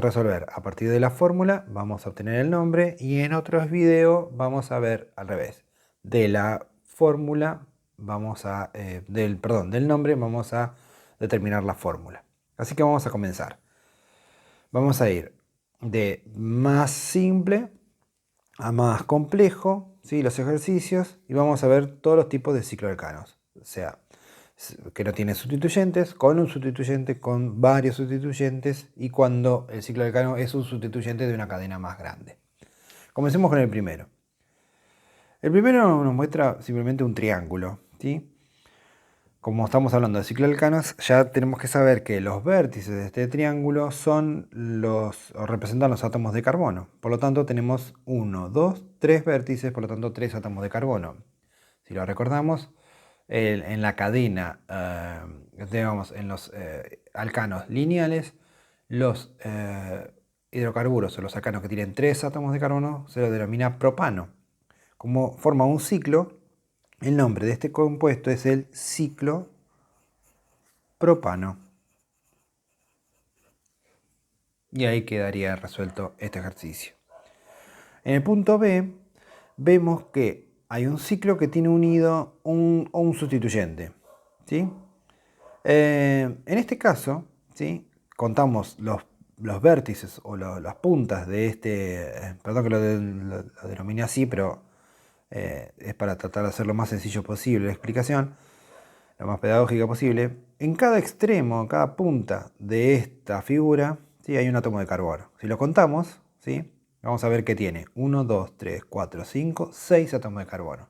resolver a partir de la fórmula, vamos a obtener el nombre, y en otros videos vamos a ver al revés. De la fórmula del nombre vamos a determinar la fórmula. Así que vamos a comenzar. Vamos a ir de más simple a más complejo, ¿sí? Los ejercicios, y vamos a ver todos los tipos de cicloalcanos. O sea, que no tiene sustituyentes, con un sustituyente, con varios sustituyentes y cuando el ciclo de alcano es un sustituyente de una cadena más grande. Comencemos con el primero. El primero nos muestra simplemente un triángulo, ¿sí? Como estamos hablando de ciclo de alcanos, ya tenemos que saber que los vértices de este triángulo representan los átomos de carbono. Por lo tanto, tenemos 1, 2, 3 vértices, por lo tanto, 3 átomos de carbono. Si lo recordamos, en la cadena, digamos, en los alcanos lineales, los hidrocarburos o los alcanos que tienen 3 átomos de carbono se los denomina propano. Como forma un ciclo, el nombre de este compuesto es el ciclo propano. Y ahí quedaría resuelto este ejercicio. En el punto B, vemos que hay un ciclo que tiene unido un sustituyente, ¿sí? En este caso, ¿sí? Contamos los vértices o las puntas de este, perdón que lo denominé así, pero es para tratar de hacer lo más sencillo posible la explicación, lo más pedagógica posible. En cada extremo, en cada punta de esta figura, ¿sí? Hay un átomo de carbono. Si lo contamos, ¿sí? Vamos a ver que tiene 1, 2, 3, 4, 5, 6 átomos de carbono.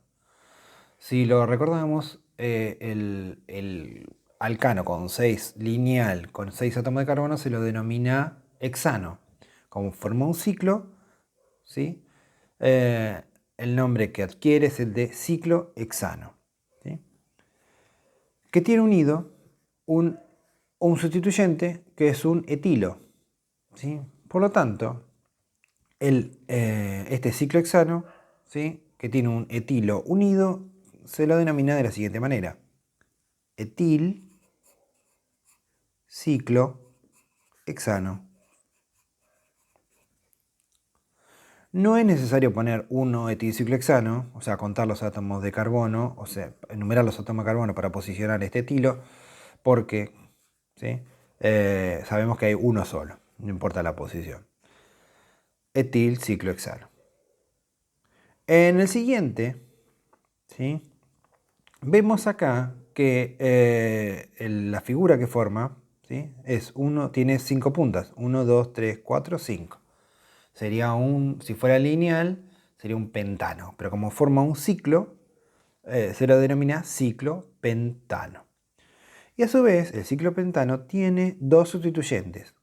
Si lo recordamos, el alcano con 6 lineal con 6 átomos de carbono se lo denomina hexano. Como forma un ciclo, ¿sí? El nombre que adquiere es el de ciclo hexano, ¿sí? Que tiene unido un sustituyente que es un etilo, ¿sí? Por lo tanto, este ciclo hexano, ¿sí? Que tiene un etilo unido se lo denomina de la siguiente manera: etil ciclo hexano. No es necesario poner 1 etilciclohexano, o sea, contar los átomos de carbono, o sea, enumerar los átomos de carbono para posicionar este etilo, porque ¿sí? Sabemos que hay uno solo, no importa la posición. Etilciclohexano. En el siguiente, ¿sí? Vemos acá que la figura que forma, ¿sí? Tiene 5 puntas, 1, 2, 3, 4, 5. Sería si fuera lineal, sería un pentano, pero como forma un ciclo, se lo denomina ciclo pentano. Y a su vez, el ciclo pentano tiene 2 sustituyentes,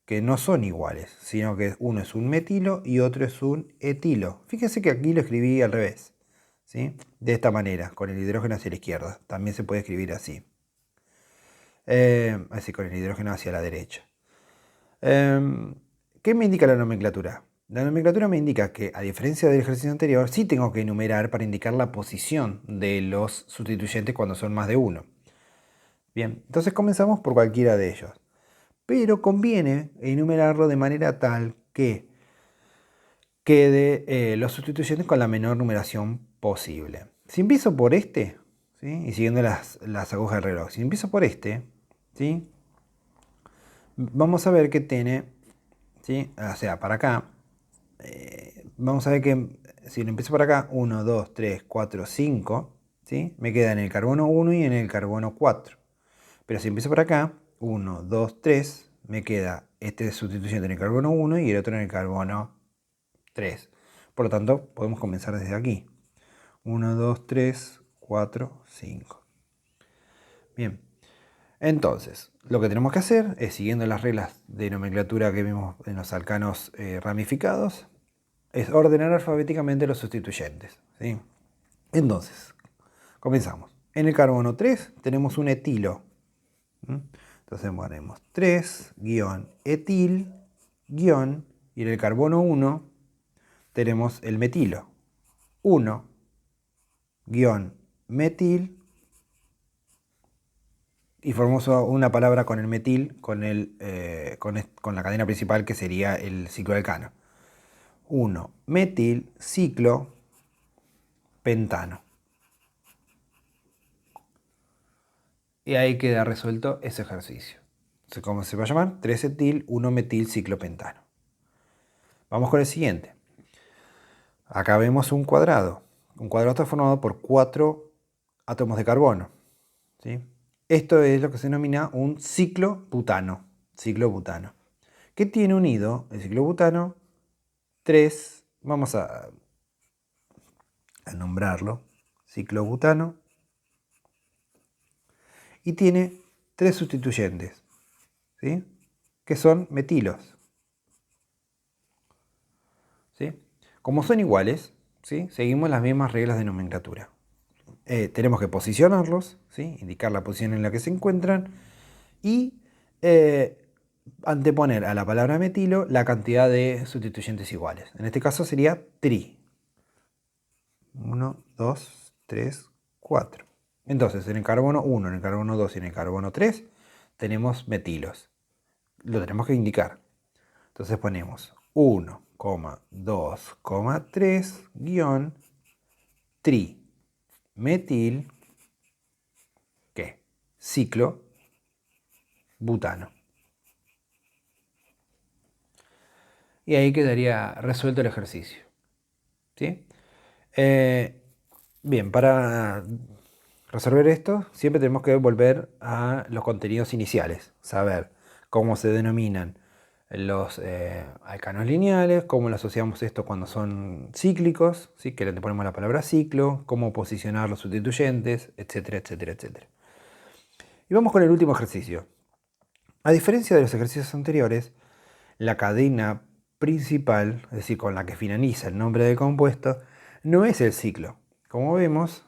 que no son iguales, sino que uno es un metilo y otro es un etilo. Fíjense que aquí lo escribí al revés, ¿sí? De esta manera, con el hidrógeno hacia la izquierda. También se puede escribir así. Así con el hidrógeno hacia la derecha. ¿Qué me indica la nomenclatura? La nomenclatura me indica que, a diferencia del ejercicio anterior, sí tengo que enumerar para indicar la posición de los sustituyentes cuando son más de uno. Bien, entonces comenzamos por cualquiera de ellos. Pero conviene enumerarlo de manera tal que quede los sustituyentes con la menor numeración posible. Si empiezo por este, ¿sí? Y siguiendo las agujas del reloj, si empiezo por este, ¿sí? Vamos a ver que tiene, ¿sí? O sea, para acá, vamos a ver que si lo empiezo por acá, 1, 2, 3, 4, 5, ¿sí? Me queda en el carbono 1 y en el carbono 4. Pero si empiezo por acá, 1, 2, 3, me queda este sustituyente en el carbono 1 y el otro en el carbono 3. Por lo tanto, podemos comenzar desde aquí. 1, 2, 3, 4, 5. Bien. Entonces, lo que tenemos que hacer es, siguiendo las reglas de nomenclatura que vimos en los alcanos ramificados, es ordenar alfabéticamente los sustituyentes, ¿sí? Entonces, comenzamos. En el carbono 3 tenemos un etilo. Entonces ponemos 3-etil- y en el carbono 1 tenemos el metilo. 1-metil y formamos una palabra con el metil, con la cadena principal que sería el ciclo alcano. 1-metil ciclo pentano. Y ahí queda resuelto ese ejercicio. ¿Cómo se va a llamar? 3-etil, 1-metil ciclo pentano. Vamos con el siguiente. Acá vemos un cuadrado. Un cuadrado está formado por 4 átomos de carbono, ¿sí? Esto es lo que se denomina un ciclobutano. Ciclobutano. Que tiene unido el ciclobutano tres, vamos a nombrarlo, ciclobutano, y tiene tres sustituyentes, ¿sí? Que son metilos. ¿Sí? Como son iguales, ¿sí? Seguimos las mismas reglas de nomenclatura. Tenemos que posicionarlos, ¿sí? Indicar la posición en la que se encuentran y eh, anteponer a la palabra metilo la cantidad de sustituyentes iguales. En este caso sería tri. 1, 2, 3, 4. Entonces, en el carbono 1, en el carbono 2 y en el carbono 3 tenemos metilos. Lo tenemos que indicar. Entonces ponemos 1,2,3 guión tri metil ¿qué? Ciclo butano. Y ahí quedaría resuelto el ejercicio. ¿Sí? Eh, bien, para resolver esto, siempre tenemos que volver a los contenidos iniciales, saber cómo se denominan los alcanos lineales, cómo lo asociamos esto cuando son cíclicos, ¿sí? Que le ponemos la palabra ciclo, cómo posicionar los sustituyentes, etcétera, etcétera, etcétera. Y vamos con el último ejercicio. A diferencia de los ejercicios anteriores, la cadena principal, es decir, con la que finaliza el nombre del compuesto, no es el ciclo. Como vemos,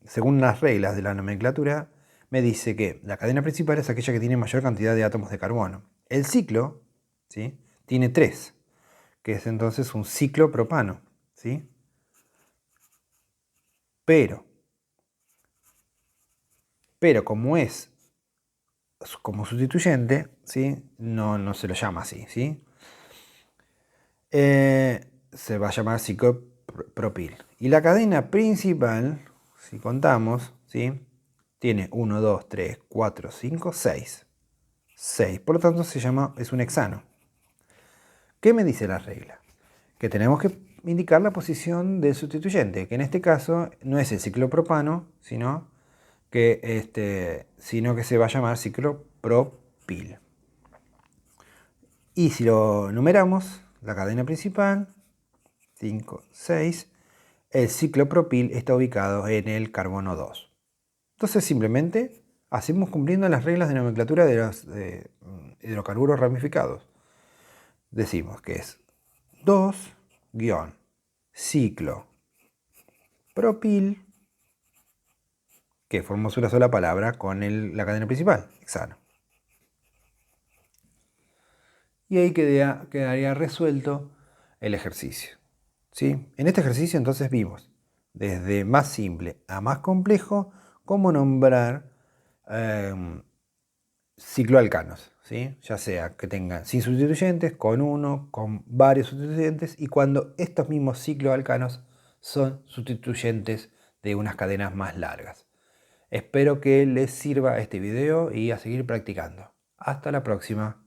según las reglas de la nomenclatura, me dice que la cadena principal es aquella que tiene mayor cantidad de átomos de carbono. El ciclo, ¿sí? Tiene tres, que es entonces un ciclo propano, ¿sí? Pero como es como sustituyente, ¿sí? No se lo llama así, ¿sí? Se va a llamar ciclopropil. Y la cadena principal, si contamos, ¿sí? Tiene 1, 2, 3, 4, 5, 6. 6. Por lo tanto, es un hexano. ¿Qué me dice la regla? Que tenemos que indicar la posición del sustituyente, que en este caso no es el ciclopropano, sino que se va a llamar ciclopropil. Y si lo numeramos, la cadena principal, 5, 6, el ciclopropil está ubicado en el carbono 2. Entonces simplemente hacemos cumpliendo las reglas de nomenclatura de los hidrocarburos ramificados. Decimos que es 2-ciclopropil, que formamos una sola palabra con la cadena principal, hexano. Y ahí quedaría resuelto el ejercicio. ¿Sí? En este ejercicio entonces vimos desde más simple a más complejo cómo nombrar cicloalcanos, ¿sí? Ya sea que tengan sin sustituyentes, con uno, con varios sustituyentes y cuando estos mismos cicloalcanos son sustituyentes de unas cadenas más largas. Espero que les sirva este video y a seguir practicando. Hasta la próxima.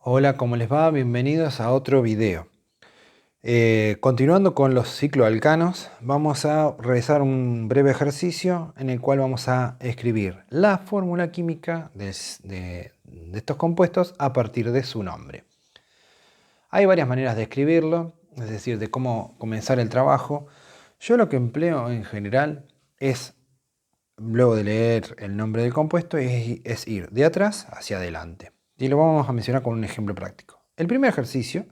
Hola, ¿cómo les va? Bienvenidos a otro video. Continuando con los cicloalcanos, vamos a realizar un breve ejercicio en el cual vamos a escribir la fórmula química de estos compuestos a partir de su nombre. Hay varias maneras de escribirlo, es decir, de cómo comenzar el trabajo. Yo lo que empleo en general es, luego de leer el nombre del compuesto, es ir de atrás hacia adelante. Y lo vamos a mencionar con un ejemplo práctico. El primer ejercicio,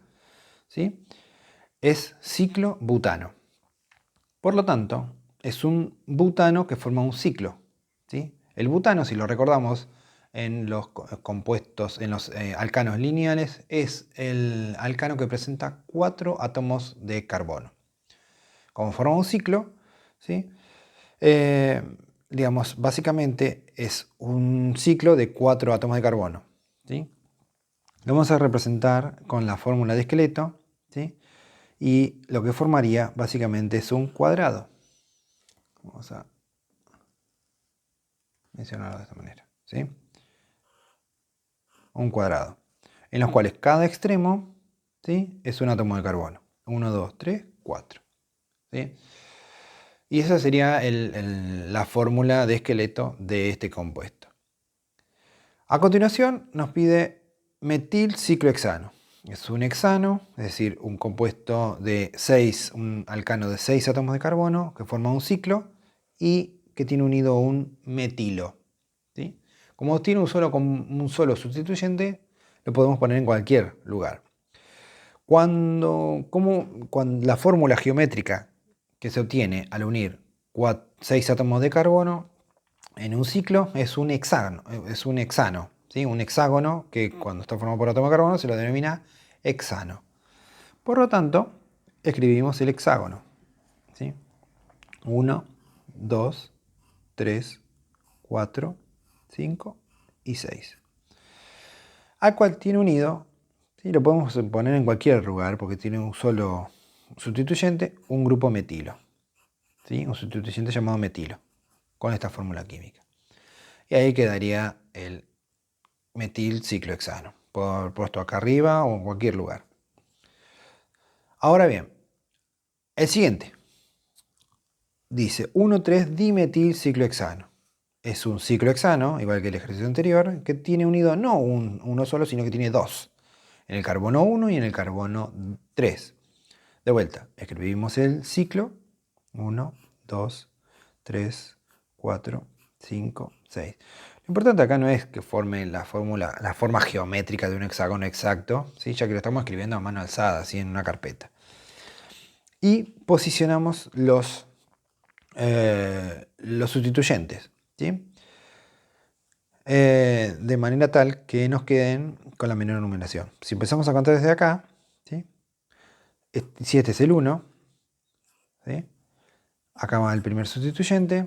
¿sí?, es ciclobutano. Por lo tanto, es un butano que forma un ciclo, ¿sí? El butano, si lo recordamos en los compuestos, en los alcanos lineales, es el alcano que presenta 4 átomos de carbono. Como forma un ciclo, ¿sí? Digamos, básicamente es un ciclo de 4 átomos de carbono, ¿sí? Lo vamos a representar con la fórmula de esqueleto, ¿sí? Y lo que formaría básicamente es un cuadrado. Vamos a mencionarlo de esta manera, ¿sí? Un cuadrado, en los cuales cada extremo ¿sí? Es un átomo de carbono. 1, 2, 3, 4. ¿Sí? Y esa sería la fórmula de esqueleto de este compuesto. A continuación nos pide metilciclohexano. Es un hexano, es decir, un compuesto de 6, un alcano de 6 átomos de carbono que forma un ciclo y que tiene unido un metilo. ¿Sí? Como tiene un solo sustituyente, lo podemos poner en cualquier lugar. Cuando la fórmula geométrica que se obtiene al unir 6 átomos de carbono en un ciclo es un hexágono, ¿sí? Un hexágono que cuando está formado por átomos de carbono se lo denomina hexano. Por lo tanto, escribimos el hexágono. ¿Sí? 1, 2, 3, 4, 5 y 6. Al cual tiene unido, ¿sí? Lo podemos poner en cualquier lugar porque tiene un solo sustituyente, un grupo metilo. ¿Sí? Un sustituyente llamado metilo, con esta fórmula química. Y ahí quedaría el metilciclohexano, puesto acá arriba o en cualquier lugar. Ahora bien, el siguiente dice 1,3-dimetilciclohexano. Es un ciclohexano, igual que el ejercicio anterior, que tiene unido no uno solo, sino que tiene dos. En el carbono 1 y en el carbono 3. De vuelta, escribimos el ciclo. 1, 2, 3, 4, 5, 6. Lo importante acá no es que forme la forma geométrica de un hexágono exacto, ¿sí? Ya que lo estamos escribiendo a mano alzada, así en una carpeta. Y posicionamos los sustituyentes, ¿sí? De manera tal que nos queden con la menor numeración. Si empezamos a contar desde acá, ¿sí? Si este es el 1, ¿sí? Acá va el primer sustituyente,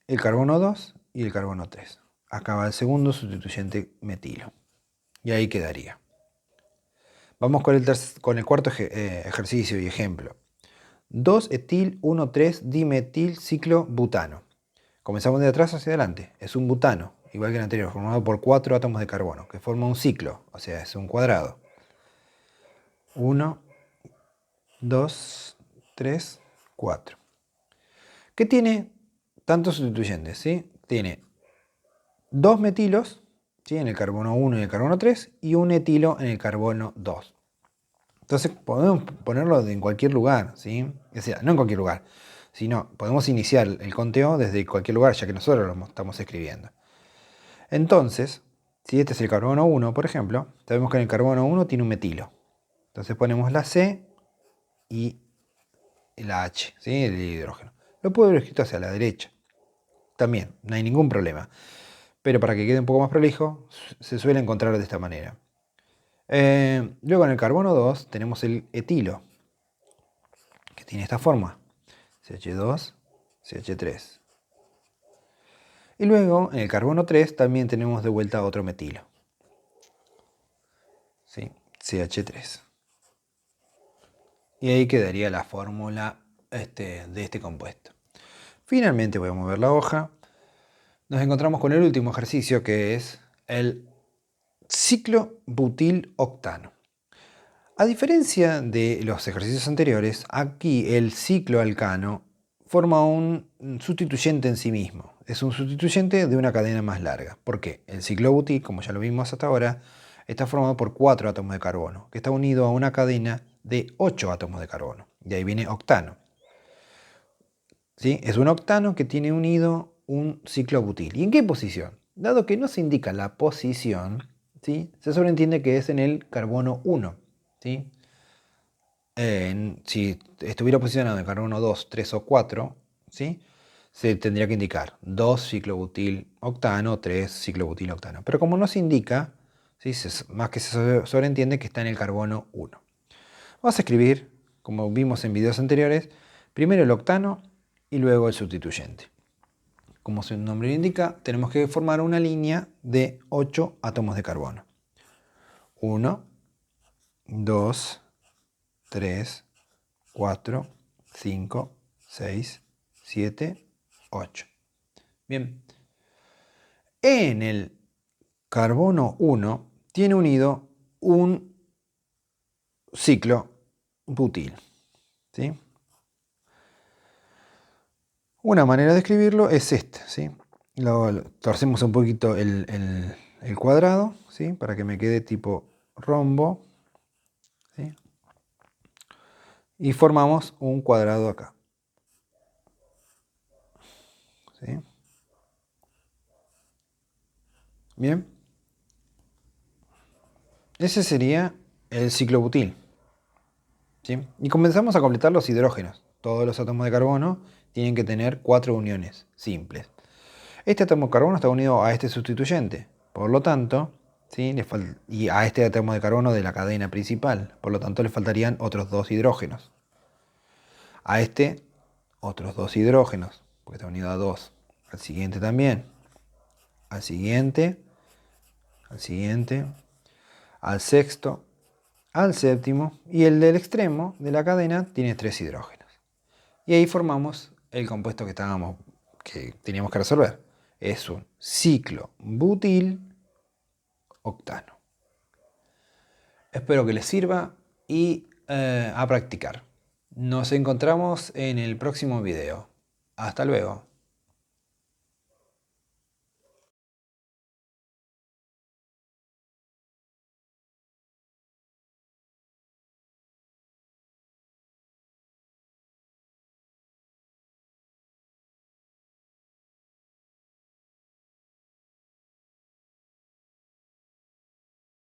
el carbono 2 y el carbono 3. Acá va el segundo sustituyente metilo. Y ahí quedaría. Vamos con el cuarto ejercicio y ejemplo. 2-etil-1,3-dimetilciclobutano. Comenzamos de atrás hacia adelante. Es un butano, igual que el anterior, formado por 4 átomos de carbono, que forma un ciclo, o sea, es un cuadrado. 1, 2, 3, 4. ¿Qué tiene tantos sustituyentes? ¿Sí? Tiene dos metilos, ¿sí? En el carbono 1 y el carbono 3, y un etilo en el carbono 2. Entonces podemos ponerlo en cualquier lugar, ¿sí? O sea, no en cualquier lugar, sino podemos iniciar el conteo desde cualquier lugar, ya que nosotros lo estamos escribiendo. Entonces, si este es el carbono 1, por ejemplo, sabemos que en el carbono 1 tiene un metilo. Entonces ponemos la C y la H, ¿sí? El hidrógeno. Lo puedo haber escrito hacia la derecha. También, no hay ningún problema. Pero para que quede un poco más prolijo, se suele encontrar de esta manera. Luego en el carbono 2 tenemos el etilo, que tiene esta forma. CH2, CH3. Y luego en el carbono 3 también tenemos de vuelta otro metilo. ¿Sí? CH3. Y ahí quedaría la fórmula de este compuesto. Finalmente voy a mover la hoja. Nos encontramos con el último ejercicio, que es el ciclo butiloctano. A diferencia de los ejercicios anteriores, aquí el ciclo alcano forma un sustituyente en sí mismo. Es un sustituyente de una cadena más larga. ¿Por qué? El ciclo butil, como ya lo vimos hasta ahora, está formado por 4 átomos de carbono, que está unido a una cadena de 8 átomos de carbono. De ahí viene octano. ¿Sí? Es un octano que tiene unido un ciclo butil. ¿Y en qué posición? Dado que no se indica la posición, ¿sí? Se sobreentiende que es en el carbono 1. ¿Sí? Si estuviera posicionado en el carbono 2, 3 o 4, ¿sí? Se tendría que indicar 2 ciclobutil octano, 3 ciclobutil octano. Pero como no se indica, ¿sí? Más que se sobreentiende que está en el carbono 1. Vamos a escribir, como vimos en videos anteriores, primero el octano y luego el sustituyente. Como su nombre lo indica, tenemos que formar una línea de 8 átomos de carbono. 1, 2, 3, 4, 5, 6, 7, 8. Bien. En el carbono 1 tiene unido un ciclo butil. ¿Sí? Una manera de escribirlo es esta, ¿sí? Torcemos un poquito el cuadrado, ¿sí? Para que me quede tipo rombo, ¿sí? Y formamos un cuadrado acá, ¿sí? Bien, ese sería el ciclo butil, ¿sí? Y comenzamos a completar los hidrógenos. Todos los átomos de carbono tienen que tener 4 uniones simples. Este átomo de carbono está unido a este sustituyente, por lo tanto, ¿sí? Y a este átomo de carbono de la cadena principal, por lo tanto le faltarían otros 2 hidrógenos. A este, otros 2 hidrógenos, porque está unido a 2. Al siguiente también. Al siguiente, al siguiente, al sexto, al séptimo, y el del extremo de la cadena tiene 3 hidrógenos. Y ahí formamos el compuesto que teníamos que resolver. Es un ciclo butil octano. Espero que les sirva y a practicar. Nos encontramos en el próximo video. Hasta luego.